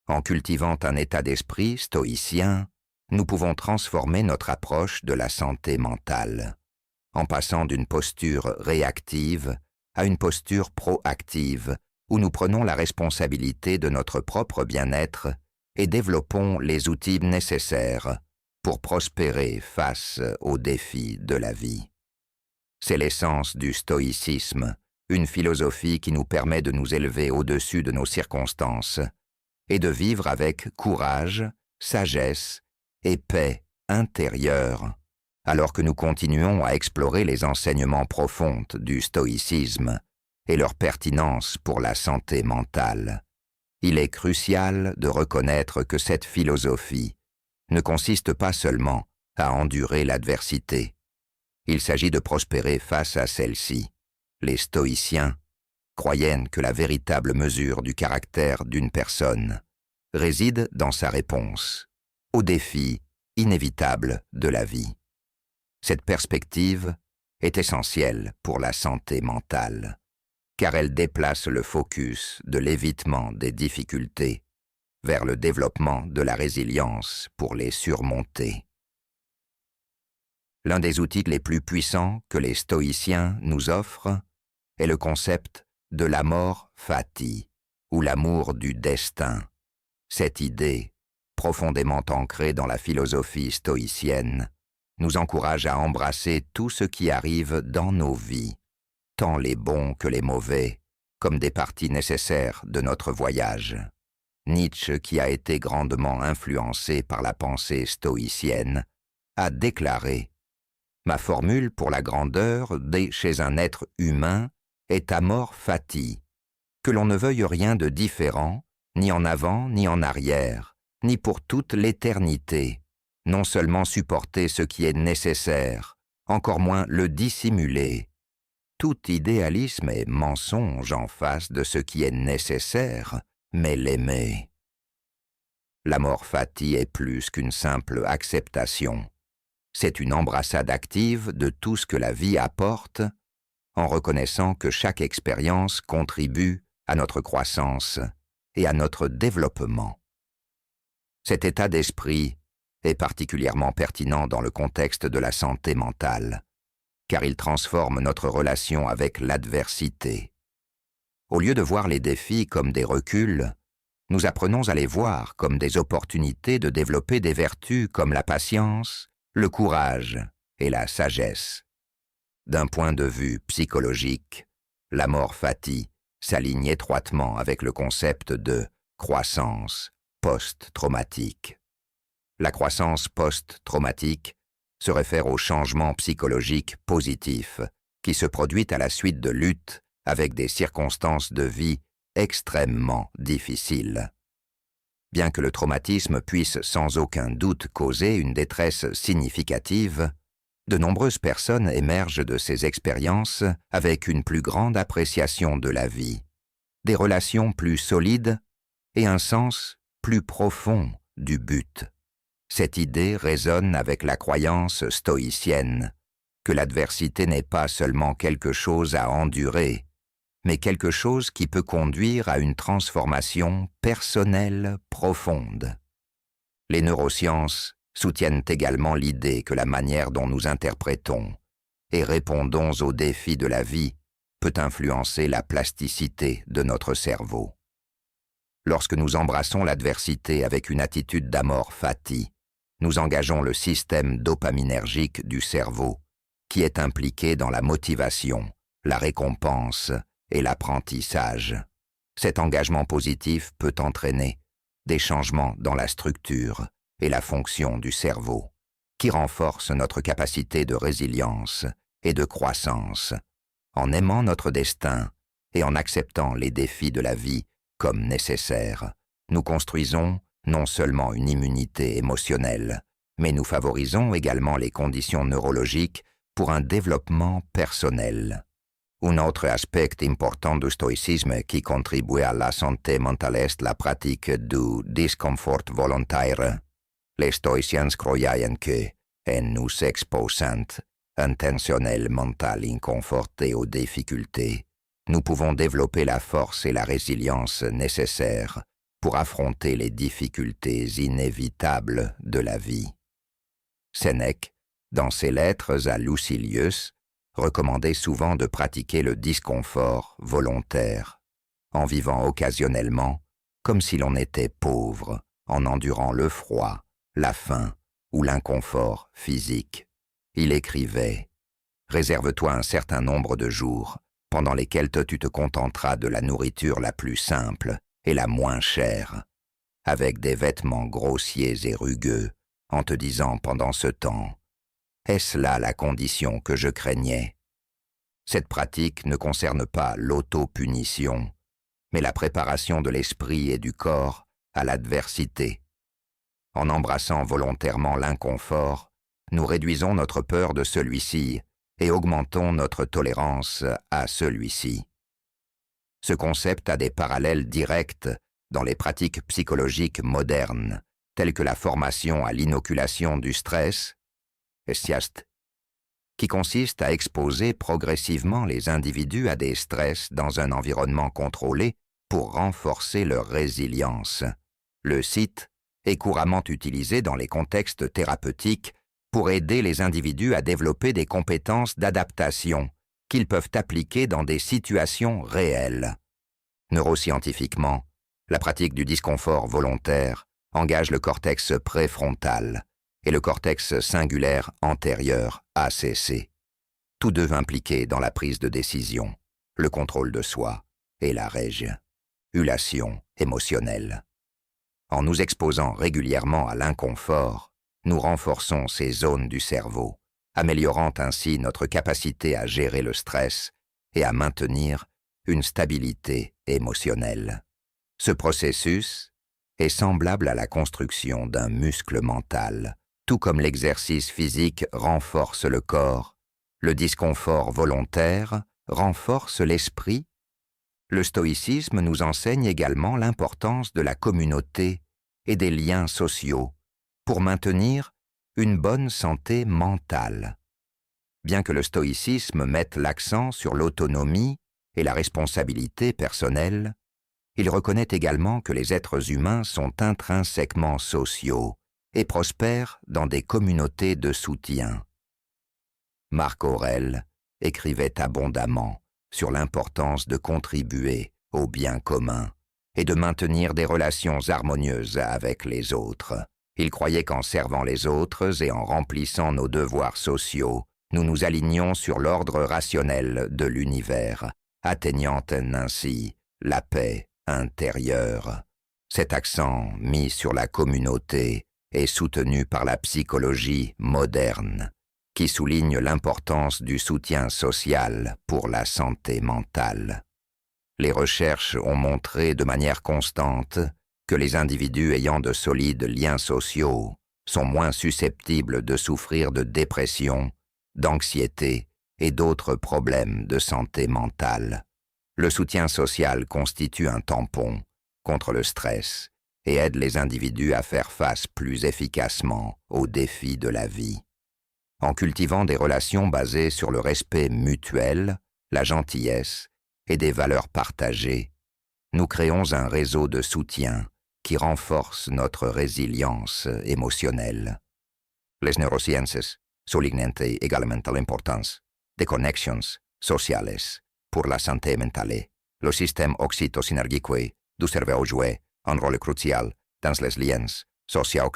En cultivant un état d'esprit stoïcien, nous pouvons transformer notre approche de la santé mentale, en passant d'une posture réactive à une posture proactive où nous prenons la responsabilité de notre propre bien-être et développons les outils nécessaires pour prospérer face aux défis de la vie. C'est l'essence du stoïcisme, une philosophie qui nous permet de nous élever au-dessus de nos circonstances et de vivre avec courage, sagesse et paix intérieure, alors que nous continuons à explorer les enseignements profonds du stoïcisme et leur pertinence pour la santé mentale. Il est crucial de reconnaître que cette philosophie ne consiste pas seulement à endurer l'adversité. Il s'agit de prospérer face à celle-ci. Les stoïciens croyaient que la véritable mesure du caractère d'une personne réside dans sa réponse aux défis inévitables de la vie. Cette perspective est essentielle pour la santé mentale, car elle déplace le focus de l'évitement des difficultés vers le développement de la résilience pour les surmonter. L'un des outils les plus puissants que les stoïciens nous offrent est le concept de l'amor fati, ou l'amour du destin. Cette idée, profondément ancrée dans la philosophie stoïcienne, nous encourage à embrasser tout ce qui arrive dans nos vies, tant les bons que les mauvais, comme des parties nécessaires de notre voyage. Nietzsche, qui a été grandement influencé par la pensée stoïcienne, a déclaré « Ma formule pour la grandeur chez un être humain est amor fati, que l'on ne veuille rien de différent, ni en avant ni en arrière, ni pour toute l'éternité, non seulement supporter ce qui est nécessaire, encore moins le dissimuler. Tout idéalisme est mensonge en face de ce qui est nécessaire, mais l'aimer. » L'amor fati est plus qu'une simple acceptation. C'est une embrassade active de tout ce que la vie apporte, en reconnaissant que chaque expérience contribue à notre croissance et à notre développement. Cet état d'esprit est particulièrement pertinent dans le contexte de la santé mentale, car il transforme notre relation avec l'adversité. Au lieu de voir les défis comme des reculs, nous apprenons à les voir comme des opportunités de développer des vertus comme la patience, le courage et la sagesse. D'un point de vue psychologique, l'amor fati s'aligne étroitement avec le concept de croissance post-traumatique. La croissance post-traumatique se réfère au changement psychologique positif qui se produit à la suite de luttes avec des circonstances de vie extrêmement difficiles. Bien que le traumatisme puisse sans aucun doute causer une détresse significative, de nombreuses personnes émergent de ces expériences avec une plus grande appréciation de la vie, des relations plus solides et un sens plus profond du but. Cette idée résonne avec la croyance stoïcienne que l'adversité n'est pas seulement quelque chose à endurer, mais quelque chose qui peut conduire à une transformation personnelle profonde. Les neurosciences soutiennent également l'idée que la manière dont nous interprétons et répondons aux défis de la vie peut influencer la plasticité de notre cerveau. Lorsque nous embrassons l'adversité avec une attitude d'amor fati, nous engageons le système dopaminergique du cerveau, qui est impliqué dans la motivation, la récompense et l'apprentissage. Cet engagement positif peut entraîner des changements dans la structure et la fonction du cerveau, qui renforcent notre capacité de résilience et de croissance. En aimant notre destin et en acceptant les défis de la vie comme nécessaires, nous construisons non seulement une immunité émotionnelle, mais nous favorisons également les conditions neurologiques pour un développement personnel. Un autre aspect important du stoïcisme qui contribue à la santé mentale est la pratique du disconfort volontaire. Les stoïciens croyaient que, en nous exposant intentionnellement à l'inconfort et aux difficultés, nous pouvons développer la force et la résilience nécessaires pour affronter les difficultés inévitables de la vie. Sénèque, dans ses lettres à Lucilius, recommandait souvent de pratiquer le disconfort volontaire, en vivant occasionnellement comme si l'on était pauvre, en endurant le froid, la faim ou l'inconfort physique. Il écrivait « Réserve-toi un certain nombre de jours pendant lesquels tu te contenteras de la nourriture la plus simple et la moins chère, avec des vêtements grossiers et rugueux, en te disant pendant ce temps « Est-ce là la condition que je craignais ?» Cette pratique ne concerne pas l'auto-punition, mais la préparation de l'esprit et du corps à l'adversité. En embrassant volontairement l'inconfort, nous réduisons notre peur de celui-ci et augmentons notre tolérance à celui-ci. Ce concept a des parallèles directs dans les pratiques psychologiques modernes, telles que la formation à l'inoculation du stress, qui consiste à exposer progressivement les individus à des stress dans un environnement contrôlé pour renforcer leur résilience. Le CIT est couramment utilisé dans les contextes thérapeutiques pour aider les individus à développer des compétences d'adaptation qu'ils peuvent appliquer dans des situations réelles. Neuroscientifiquement, la pratique du disconfort volontaire engage le cortex préfrontal et le cortex cingulaire antérieur, ACC, tous deux impliqués dans la prise de décision, le contrôle de soi et la régulation émotionnelle. En nous exposant régulièrement à l'inconfort, nous renforçons ces zones du cerveau, améliorant ainsi notre capacité à gérer le stress et à maintenir une stabilité émotionnelle. Ce processus est semblable à la construction d'un muscle mental. Tout comme l'exercice physique renforce le corps, le disconfort volontaire renforce l'esprit. Le stoïcisme nous enseigne également l'importance de la communauté et des liens sociaux pour maintenir une bonne santé mentale. Bien que le stoïcisme mette l'accent sur l'autonomie et la responsabilité personnelle, il reconnaît également que les êtres humains sont intrinsèquement sociaux et prospèrent dans des communautés de soutien. Marc Aurèle écrivait abondamment sur l'importance de contribuer au bien commun et de maintenir des relations harmonieuses avec les autres. Il croyait qu'en servant les autres et en remplissant nos devoirs sociaux, nous nous alignions sur l'ordre rationnel de l'univers, atteignant ainsi la paix intérieure. Cet accent mis sur la communauté est soutenu par la psychologie moderne, qui souligne l'importance du soutien social pour la santé mentale. Les recherches ont montré de manière constante que les individus ayant de solides liens sociaux sont moins susceptibles de souffrir de dépression, d'anxiété et d'autres problèmes de santé mentale. Le soutien social constitue un tampon contre le stress et aide les individus à faire face plus efficacement aux défis de la vie. En cultivant des relations basées sur le respect mutuel, la gentillesse et des valeurs partagées, nous créons un réseau de soutien qui renforce notre résilience émotionnelle. Les neurosciences soulignent également l'importance des connexions sociales pour la santé mentale. Le système oxytocinergique du cerveau joue un rôle crucial dans les liens sociaux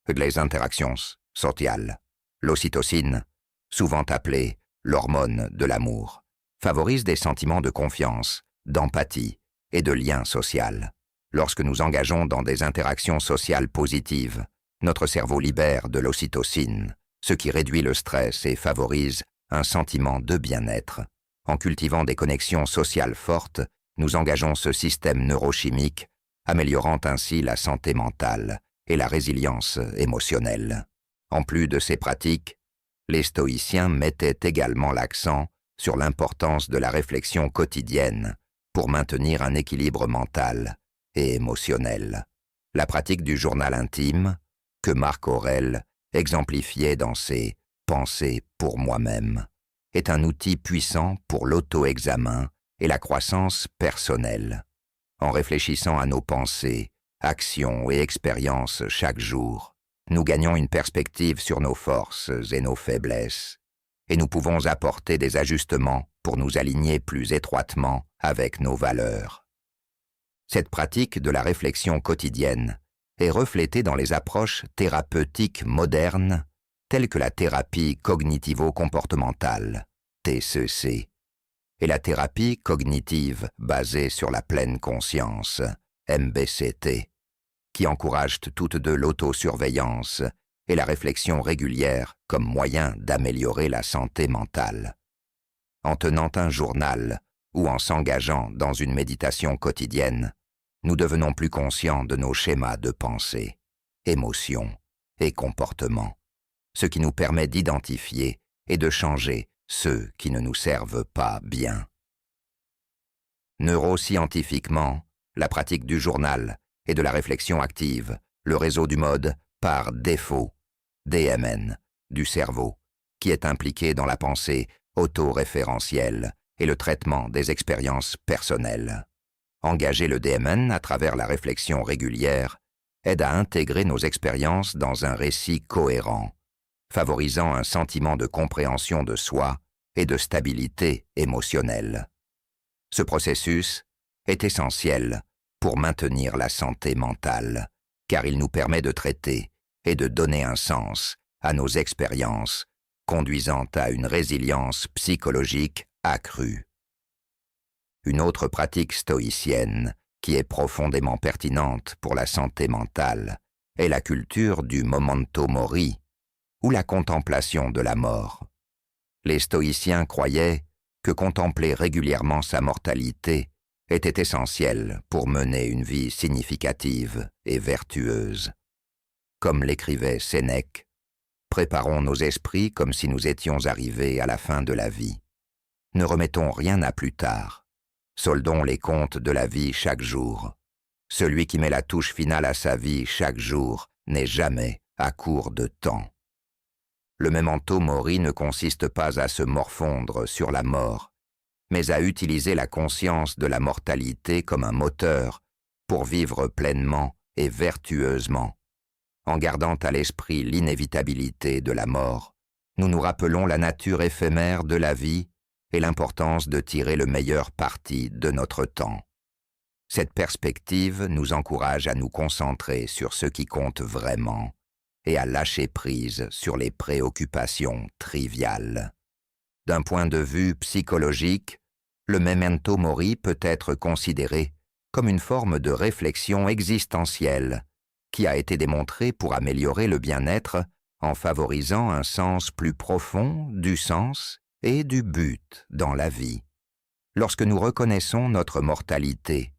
et les interactions sociales. L'ocytocine, souvent appelée l'hormone de l'amour, favorise des sentiments de confiance, d'empathie et de lien social. Lorsque nous engageons dans des interactions sociales positives, notre cerveau libère de l'ocytocine, ce qui réduit le stress et favorise un sentiment de bien-être. En cultivant des connexions sociales fortes, nous engageons ce système neurochimique, améliorant ainsi la santé mentale et la résilience émotionnelle. En plus de ces pratiques, les stoïciens mettaient également l'accent sur l'importance de la réflexion quotidienne pour maintenir un équilibre mental et émotionnel. La pratique du journal intime, que Marc Aurèle exemplifiait dans ses « Pensées pour moi-même », est un outil puissant pour l'auto-examen et la croissance personnelle. En réfléchissant à nos pensées, actions et expériences chaque jour, nous gagnons une perspective sur nos forces et nos faiblesses, et nous pouvons apporter des ajustements pour nous aligner plus étroitement avec nos valeurs. Cette pratique de la réflexion quotidienne est reflétée dans les approches thérapeutiques modernes telles que la thérapie cognitivo-comportementale, TCC, et la thérapie cognitive basée sur la pleine conscience, MBCT, qui encouragent toutes deux l'autosurveillance et la réflexion régulière comme moyen d'améliorer la santé mentale. En tenant un journal ou en s'engageant dans une méditation quotidienne, nous devenons plus conscients de nos schémas de pensée, émotions et comportements, ce qui nous permet d'identifier et de changer ceux qui ne nous servent pas bien. Neuroscientifiquement, la pratique du journal et de la réflexion active le réseau du mode par défaut, DMN, du cerveau, qui est impliqué dans la pensée autoréférentielle et le traitement des expériences personnelles. Engager le DMN à travers la réflexion régulière aide à intégrer nos expériences dans un récit cohérent, favorisant un sentiment de compréhension de soi et de stabilité émotionnelle. Ce processus est essentiel pour maintenir la santé mentale, car il nous permet de traiter et de donner un sens à nos expériences, conduisant à une résilience psychologique accrue. Une autre pratique stoïcienne qui est profondément pertinente pour la santé mentale est la culture du memento mori, ou la contemplation de la mort. Les stoïciens croyaient que contempler régulièrement sa mortalité était essentiel pour mener une vie significative et vertueuse. Comme l'écrivait Sénèque, « Préparons nos esprits comme si nous étions arrivés à la fin de la vie. Ne remettons rien à plus tard. Soldons les comptes de la vie chaque jour. Celui qui met la touche finale à sa vie chaque jour n'est jamais à court de temps. » Le memento mori ne consiste pas à se morfondre sur la mort, mais à utiliser la conscience de la mortalité comme un moteur pour vivre pleinement et vertueusement. En gardant à l'esprit l'inévitabilité de la mort, nous nous rappelons la nature éphémère de la vie et l'importance de tirer le meilleur parti de notre temps. Cette perspective nous encourage à nous concentrer sur ce qui compte vraiment et à lâcher prise sur les préoccupations triviales. D'un point de vue psychologique, le memento mori peut être considéré comme une forme de réflexion existentielle qui a été démontrée pour améliorer le bien-être en favorisant un sens plus profond du sens et du but dans la vie. Lorsque nous reconnaissons notre mortalité,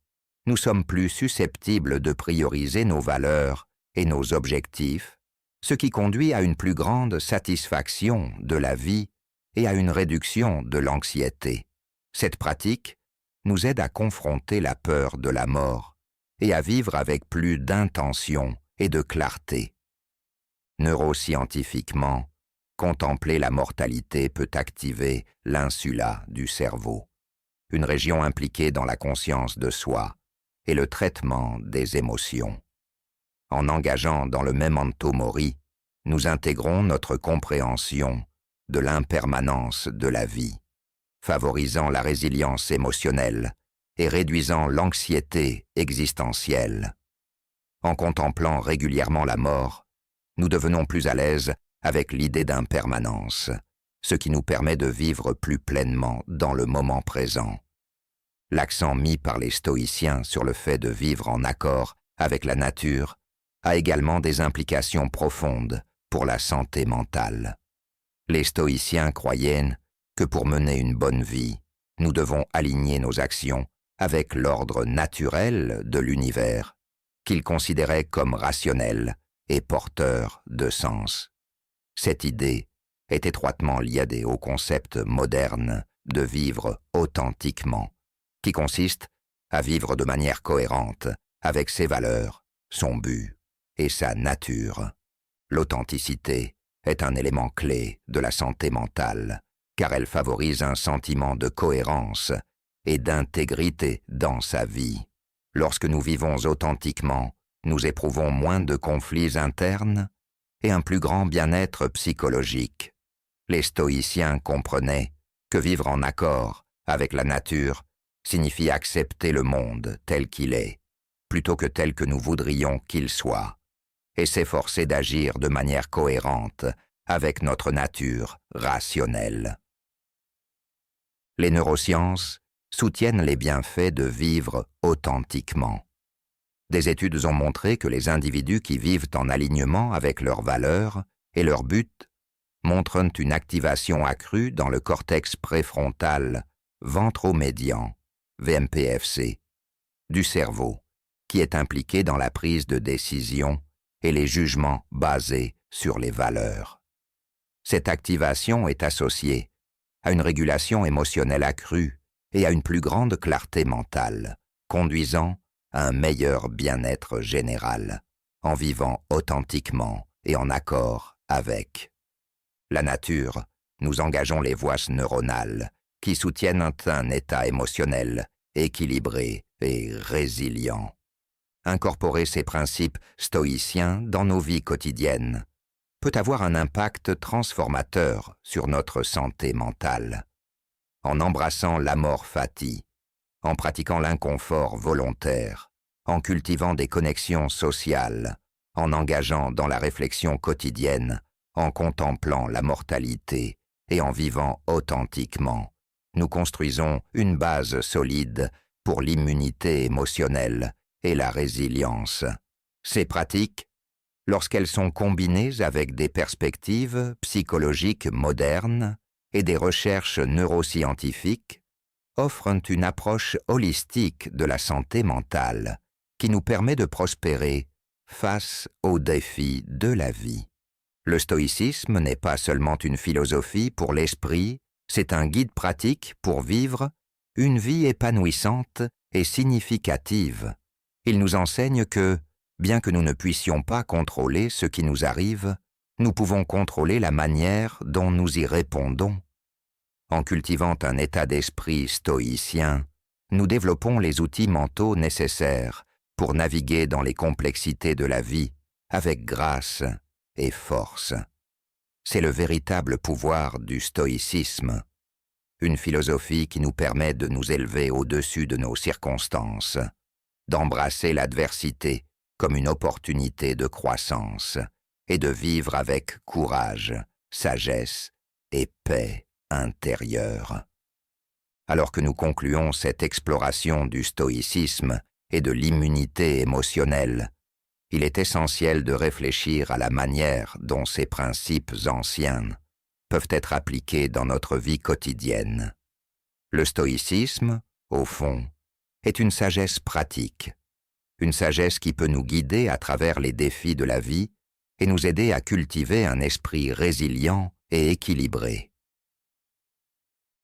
nous sommes plus susceptibles de prioriser nos valeurs et nos objectifs, ce qui conduit à une plus grande satisfaction de la vie et à une réduction de l'anxiété. Cette pratique nous aide à confronter la peur de la mort et à vivre avec plus d'intention et de clarté. Neuroscientifiquement, contempler la mortalité peut activer l'insula du cerveau, une région impliquée dans la conscience de soi et le traitement des émotions. En engageant dans le memento mori, nous intégrons notre compréhension de l'impermanence de la vie, favorisant la résilience émotionnelle et réduisant l'anxiété existentielle. En contemplant régulièrement la mort, nous devenons plus à l'aise avec l'idée d'impermanence, ce qui nous permet de vivre plus pleinement dans le moment présent. L'accent mis par les stoïciens sur le fait de vivre en accord avec la nature a également des implications profondes pour la santé mentale. Les stoïciens croyaient que pour mener une bonne vie, nous devons aligner nos actions avec l'ordre naturel de l'univers, qu'ils considéraient comme rationnel et porteur de sens. Cette idée est étroitement liée au concept moderne de vivre authentiquement, qui consiste à vivre de manière cohérente avec ses valeurs, son but et sa nature. L'authenticité est un élément clé de la santé mentale, car elle favorise un sentiment de cohérence et d'intégrité dans sa vie. Lorsque nous vivons authentiquement, nous éprouvons moins de conflits internes et un plus grand bien-être psychologique. Les stoïciens comprenaient que vivre en accord avec la nature signifie accepter le monde tel qu'il est, plutôt que tel que nous voudrions qu'il soit, et s'efforcer d'agir de manière cohérente avec notre nature rationnelle. Les neurosciences soutiennent les bienfaits de vivre authentiquement. Des études ont montré que les individus qui vivent en alignement avec leurs valeurs et leurs buts montrent une activation accrue dans le cortex préfrontal ventromédian, VMPFC, du cerveau, qui est impliqué dans la prise de décision et les jugements basés sur les valeurs. Cette activation est associée à une régulation émotionnelle accrue et à une plus grande clarté mentale, conduisant à un meilleur bien-être général, en vivant authentiquement et en accord avec. La nature nous engageons les voies neuronales qui soutiennent un état émotionnel équilibré et résilient. Incorporer ces principes stoïciens dans nos vies quotidiennes peut avoir un impact transformateur sur notre santé mentale. En embrassant l'amor fati, en pratiquant l'inconfort volontaire, en cultivant des connexions sociales, en engageant dans la réflexion quotidienne, en contemplant la mortalité et en vivant authentiquement, nous construisons une base solide pour l'immunité émotionnelle et la résilience. Ces pratiques, lorsqu'elles sont combinées avec des perspectives psychologiques modernes et des recherches neuroscientifiques, offrent une approche holistique de la santé mentale qui nous permet de prospérer face aux défis de la vie. Le stoïcisme n'est pas seulement une philosophie pour l'esprit, c'est un guide pratique pour vivre une vie épanouissante et significative. Il nous enseigne que, bien que nous ne puissions pas contrôler ce qui nous arrive, nous pouvons contrôler la manière dont nous y répondons. En cultivant un état d'esprit stoïcien, nous développons les outils mentaux nécessaires pour naviguer dans les complexités de la vie avec grâce et force. C'est le véritable pouvoir du stoïcisme, une philosophie qui nous permet de nous élever au-dessus de nos circonstances, d'embrasser l'adversité comme une opportunité de croissance et de vivre avec courage, sagesse et paix intérieure. Alors que nous concluons cette exploration du stoïcisme et de l'immunité émotionnelle, il est essentiel de réfléchir à la manière dont ces principes anciens peuvent être appliqués dans notre vie quotidienne. Le stoïcisme, au fond, est une sagesse pratique, une sagesse qui peut nous guider à travers les défis de la vie et nous aider à cultiver un esprit résilient et équilibré.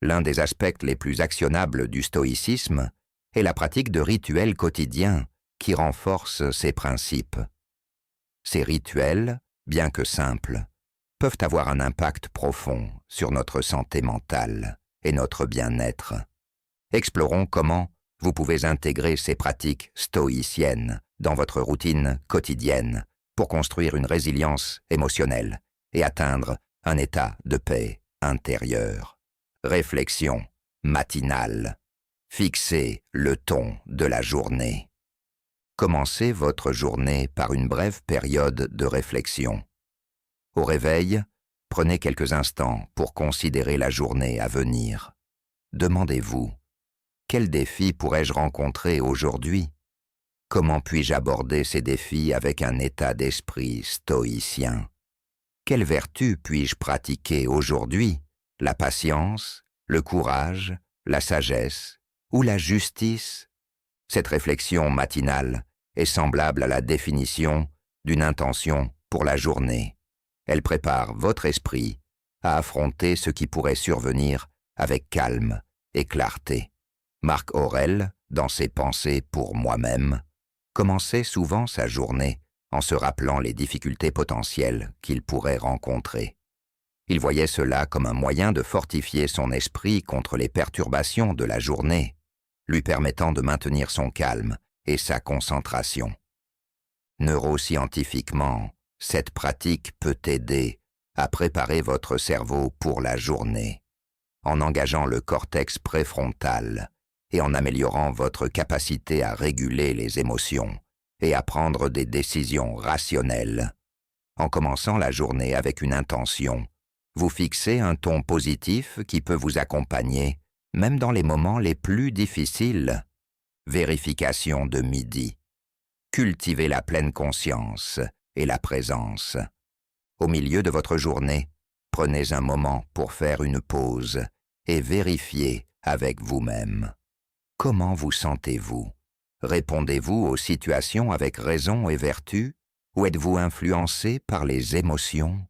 L'un des aspects les plus actionnables du stoïcisme est la pratique de rituels quotidiens qui renforcent ces principes. Ces rituels, bien que simples, peuvent avoir un impact profond sur notre santé mentale et notre bien-être. Explorons comment vous pouvez intégrer ces pratiques stoïciennes dans votre routine quotidienne pour construire une résilience émotionnelle et atteindre un état de paix intérieure. Réflexion matinale. Fixez le ton de la journée. Commencez votre journée par une brève période de réflexion. Au réveil, prenez quelques instants pour considérer la journée à venir. Demandez-vous, quels défis pourrais-je rencontrer aujourd'hui? Comment puis-je aborder ces défis avec un état d'esprit stoïcien? Quelles vertus puis-je pratiquer aujourd'hui? La patience, le courage, la sagesse ou la justice? Cette réflexion matinale est semblable à la définition d'une intention pour la journée. Elle prépare votre esprit à affronter ce qui pourrait survenir avec calme et clarté. Marc Aurèle, dans ses Pensées pour moi-même, commençait souvent sa journée en se rappelant les difficultés potentielles qu'il pourrait rencontrer. Il voyait cela comme un moyen de fortifier son esprit contre les perturbations de la journée, lui permettant de maintenir son calme et sa concentration. Neuroscientifiquement, cette pratique peut aider à préparer votre cerveau pour la journée, en engageant le cortex préfrontal et en améliorant votre capacité à réguler les émotions et à prendre des décisions rationnelles. En commençant la journée avec une intention, vous fixez un ton positif qui peut vous accompagner, même dans les moments les plus difficiles. Vérification de midi. Cultivez la pleine conscience et la présence. Au milieu de votre journée, prenez un moment pour faire une pause et vérifiez avec vous-même. Comment vous sentez-vous? Répondez-vous aux situations avec raison et vertu ou êtes-vous influencé par les émotions?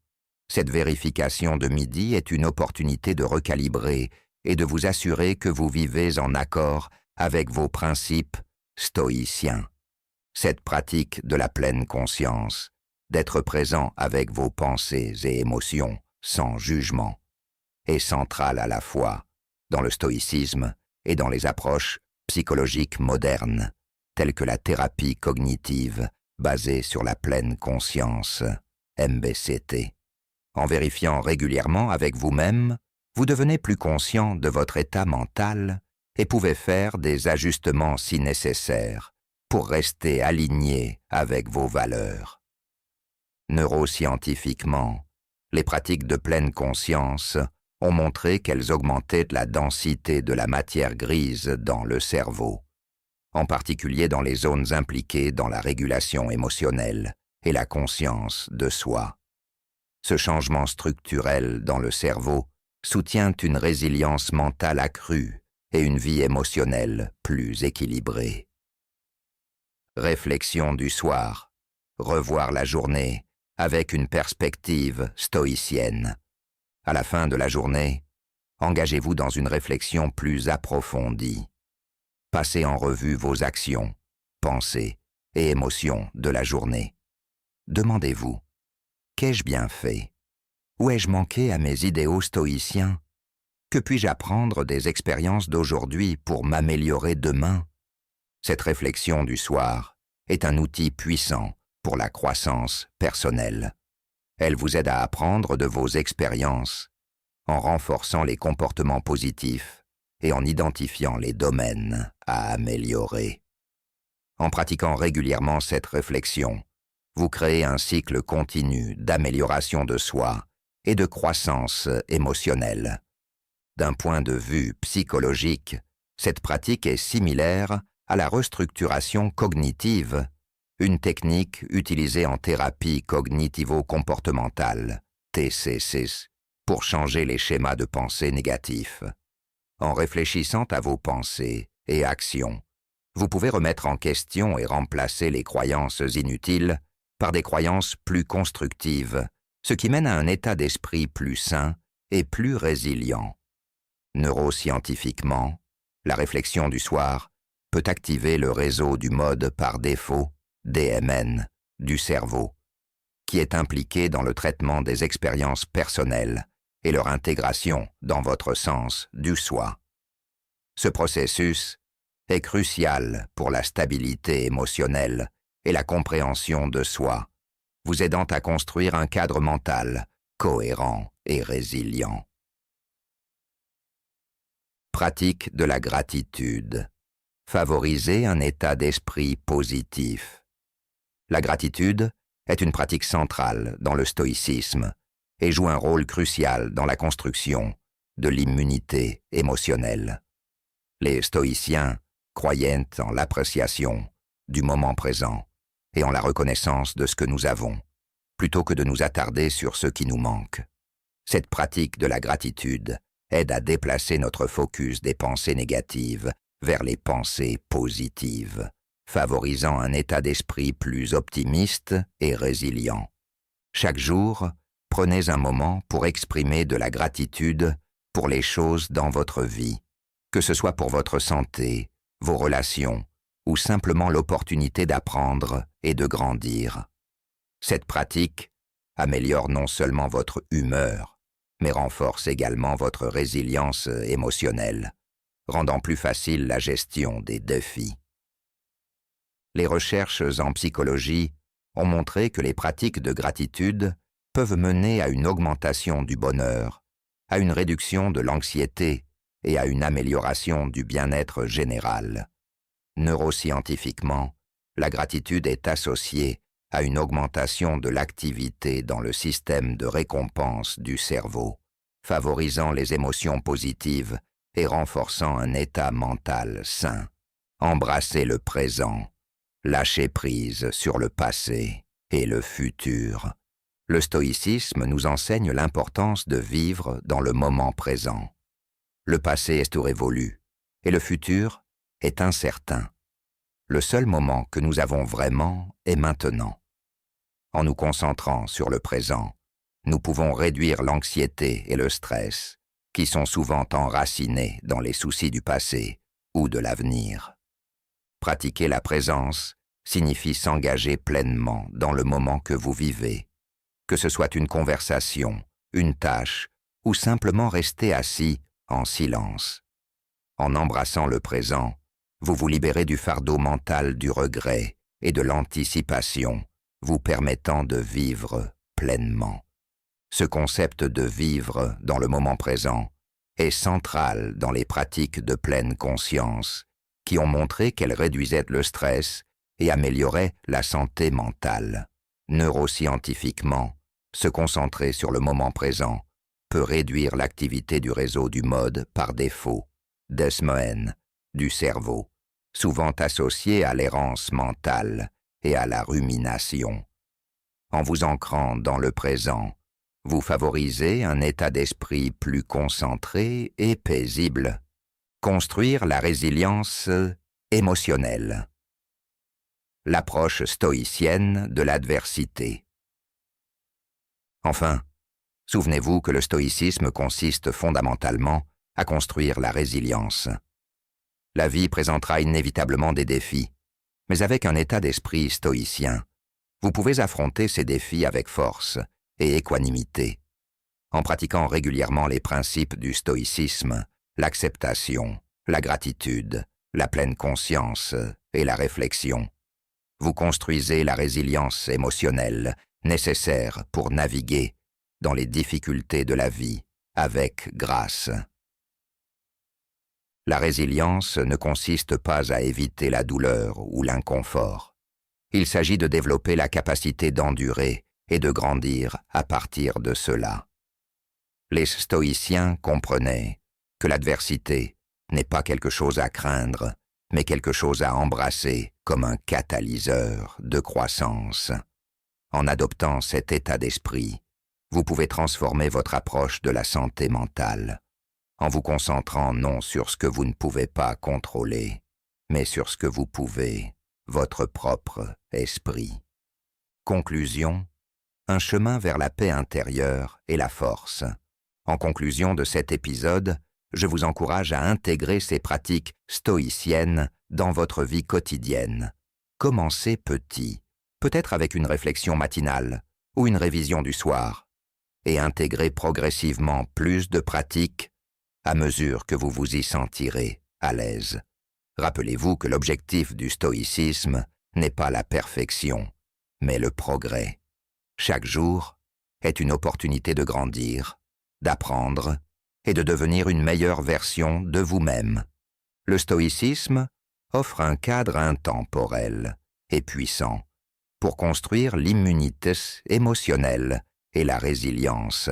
Cette vérification de midi est une opportunité de recalibrer et de vous assurer que vous vivez en accord avec vos principes stoïciens. Cette pratique de la pleine conscience, d'être présent avec vos pensées et émotions sans jugement, est centrale à la fois dans le stoïcisme et dans les approches psychologiques modernes, telles que la thérapie cognitive basée sur la pleine conscience, MBCT. En vérifiant régulièrement avec vous-même, vous devenez plus conscient de votre état mental et pouvez faire des ajustements si nécessaires pour rester aligné avec vos valeurs. Neuroscientifiquement, les pratiques de pleine conscience ont montré qu'elles augmentaient la densité de la matière grise dans le cerveau, en particulier dans les zones impliquées dans la régulation émotionnelle et la conscience de soi. Ce changement structurel dans le cerveau soutient une résilience mentale accrue et une vie émotionnelle plus équilibrée. Réflexion du soir. Revoir la journée avec une perspective stoïcienne. À la fin de la journée, engagez-vous dans une réflexion plus approfondie. Passez en revue vos actions, pensées et émotions de la journée. Demandez-vous, qu'ai-je bien fait? Où ai-je manqué à mes idéaux stoïciens? Que puis-je apprendre des expériences d'aujourd'hui pour m'améliorer demain? Cette réflexion du soir est un outil puissant pour la croissance personnelle. Elle vous aide à apprendre de vos expériences en renforçant les comportements positifs et en identifiant les domaines à améliorer. En pratiquant régulièrement cette réflexion, vous créez un cycle continu d'amélioration de soi et de croissance émotionnelle. D'un point de vue psychologique, cette pratique est similaire à la restructuration cognitive, une technique utilisée en thérapie cognitivo-comportementale, TCC, pour changer les schémas de pensée négatifs. En réfléchissant à vos pensées et actions, vous pouvez remettre en question et remplacer les croyances inutiles par des croyances plus constructives, ce qui mène à un état d'esprit plus sain et plus résilient. Neuroscientifiquement, la réflexion du soir peut activer le réseau du mode par défaut, DMN, du cerveau, qui est impliqué dans le traitement des expériences personnelles et leur intégration dans votre sens du soi. Ce processus est crucial pour la stabilité émotionnelle et la compréhension de soi, vous aidant à construire un cadre mental cohérent et résilient. Pratique de la gratitude. Favoriser un état d'esprit positif. La gratitude est une pratique centrale dans le stoïcisme et joue un rôle crucial dans la construction de l'immunité émotionnelle. Les stoïciens croyaient en l'appréciation du moment présent et en la reconnaissance de ce que nous avons, plutôt que de nous attarder sur ce qui nous manque. Cette pratique de la gratitude aide à déplacer notre focus des pensées négatives vers les pensées positives, favorisant un état d'esprit plus optimiste et résilient. Chaque jour, prenez un moment pour exprimer de la gratitude pour les choses dans votre vie, que ce soit pour votre santé, vos relations, ou simplement l'opportunité d'apprendre et de grandir. Cette pratique améliore non seulement votre humeur, mais renforce également votre résilience émotionnelle, rendant plus facile la gestion des défis. Les recherches en psychologie ont montré que les pratiques de gratitude peuvent mener à une augmentation du bonheur, à une réduction de l'anxiété et à une amélioration du bien-être général. Neuroscientifiquement, la gratitude est associée à une augmentation de l'activité dans le système de récompense du cerveau, favorisant les émotions positives et renforçant un état mental sain. Embrassez le présent, lâchez prise sur le passé et le futur. Le stoïcisme nous enseigne l'importance de vivre dans le moment présent. Le passé est tout révolu et le futur est incertain. Le seul moment que nous avons vraiment est maintenant. En nous concentrant sur le présent, nous pouvons réduire l'anxiété et le stress, qui sont souvent enracinés dans les soucis du passé ou de l'avenir. Pratiquer la présence signifie s'engager pleinement dans le moment que vous vivez, que ce soit une conversation, une tâche ou simplement rester assis en silence. En embrassant le présent, vous vous libérez du fardeau mental du regret et de l'anticipation, vous permettant de vivre pleinement. Ce concept de vivre dans le moment présent est central dans les pratiques de pleine conscience qui ont montré qu'elles réduisaient le stress et amélioraient la santé mentale. Neuroscientifiquement, se concentrer sur le moment présent peut réduire l'activité du réseau du mode par défaut, desmoène, du cerveau, souvent associé à l'errance mentale et à la rumination. En vous ancrant dans le présent, vous favorisez un état d'esprit plus concentré et paisible. Construire la résilience émotionnelle. L'approche stoïcienne de l'adversité. Enfin, souvenez-vous que le stoïcisme consiste fondamentalement à construire la résilience. La vie présentera inévitablement des défis, mais avec un état d'esprit stoïcien, vous pouvez affronter ces défis avec force et équanimité, en pratiquant régulièrement les principes du stoïcisme, l'acceptation, la gratitude, la pleine conscience et la réflexion. Vous construisez la résilience émotionnelle nécessaire pour naviguer dans les difficultés de la vie avec grâce. La résilience ne consiste pas à éviter la douleur ou l'inconfort. Il s'agit de développer la capacité d'endurer et de grandir à partir de cela. Les stoïciens comprenaient que l'adversité n'est pas quelque chose à craindre, mais quelque chose à embrasser comme un catalyseur de croissance. En adoptant cet état d'esprit, vous pouvez transformer votre approche de la santé mentale, en vous concentrant non sur ce que vous ne pouvez pas contrôler, mais sur ce que vous pouvez, votre propre esprit. Conclusion, un chemin vers la paix intérieure et la force. En conclusion de cet épisode, je vous encourage à intégrer ces pratiques stoïciennes dans votre vie quotidienne. Commencez petit, peut-être avec une réflexion matinale ou une révision du soir, et intégrez progressivement plus de pratiques à mesure que vous vous y sentirez à l'aise. Rappelez-vous que l'objectif du stoïcisme n'est pas la perfection, mais le progrès. Chaque jour est une opportunité de grandir, d'apprendre et de devenir une meilleure version de vous-même. Le stoïcisme offre un cadre intemporel et puissant pour construire l'immunité émotionnelle et la résilience.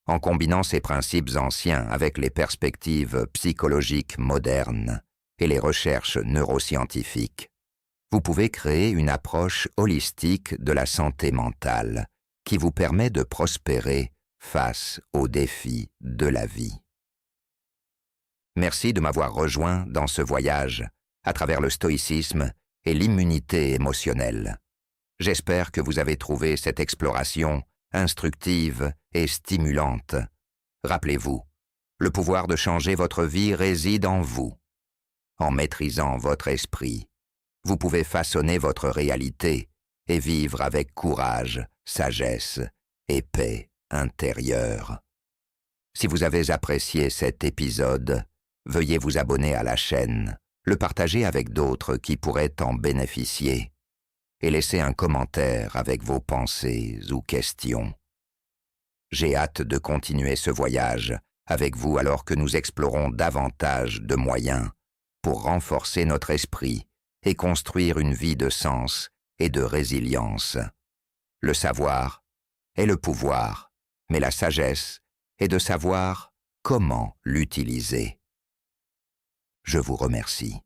En combinant ces principes anciens avec les perspectives psychologiques modernes et les recherches neuroscientifiques, vous pouvez créer une approche holistique de la santé mentale qui vous permet de prospérer face aux défis de la vie. Merci de m'avoir rejoint dans ce voyage à travers le stoïcisme et l'immunité émotionnelle. J'espère que vous avez trouvé cette exploration instructive et stimulante. Rappelez-vous, le pouvoir de changer votre vie réside en vous. En maîtrisant votre esprit, vous pouvez façonner votre réalité et vivre avec courage, sagesse et paix intérieure. Si vous avez apprécié cet épisode, veuillez vous abonner à la chaîne, le partager avec d'autres qui pourraient en bénéficier, et laisser un commentaire avec vos pensées ou questions. J'ai hâte de continuer ce voyage avec vous alors que nous explorons davantage de moyens pour renforcer notre esprit et construire une vie de sens et de résilience. Le savoir est le pouvoir, mais la sagesse est de savoir comment l'utiliser. Je vous remercie.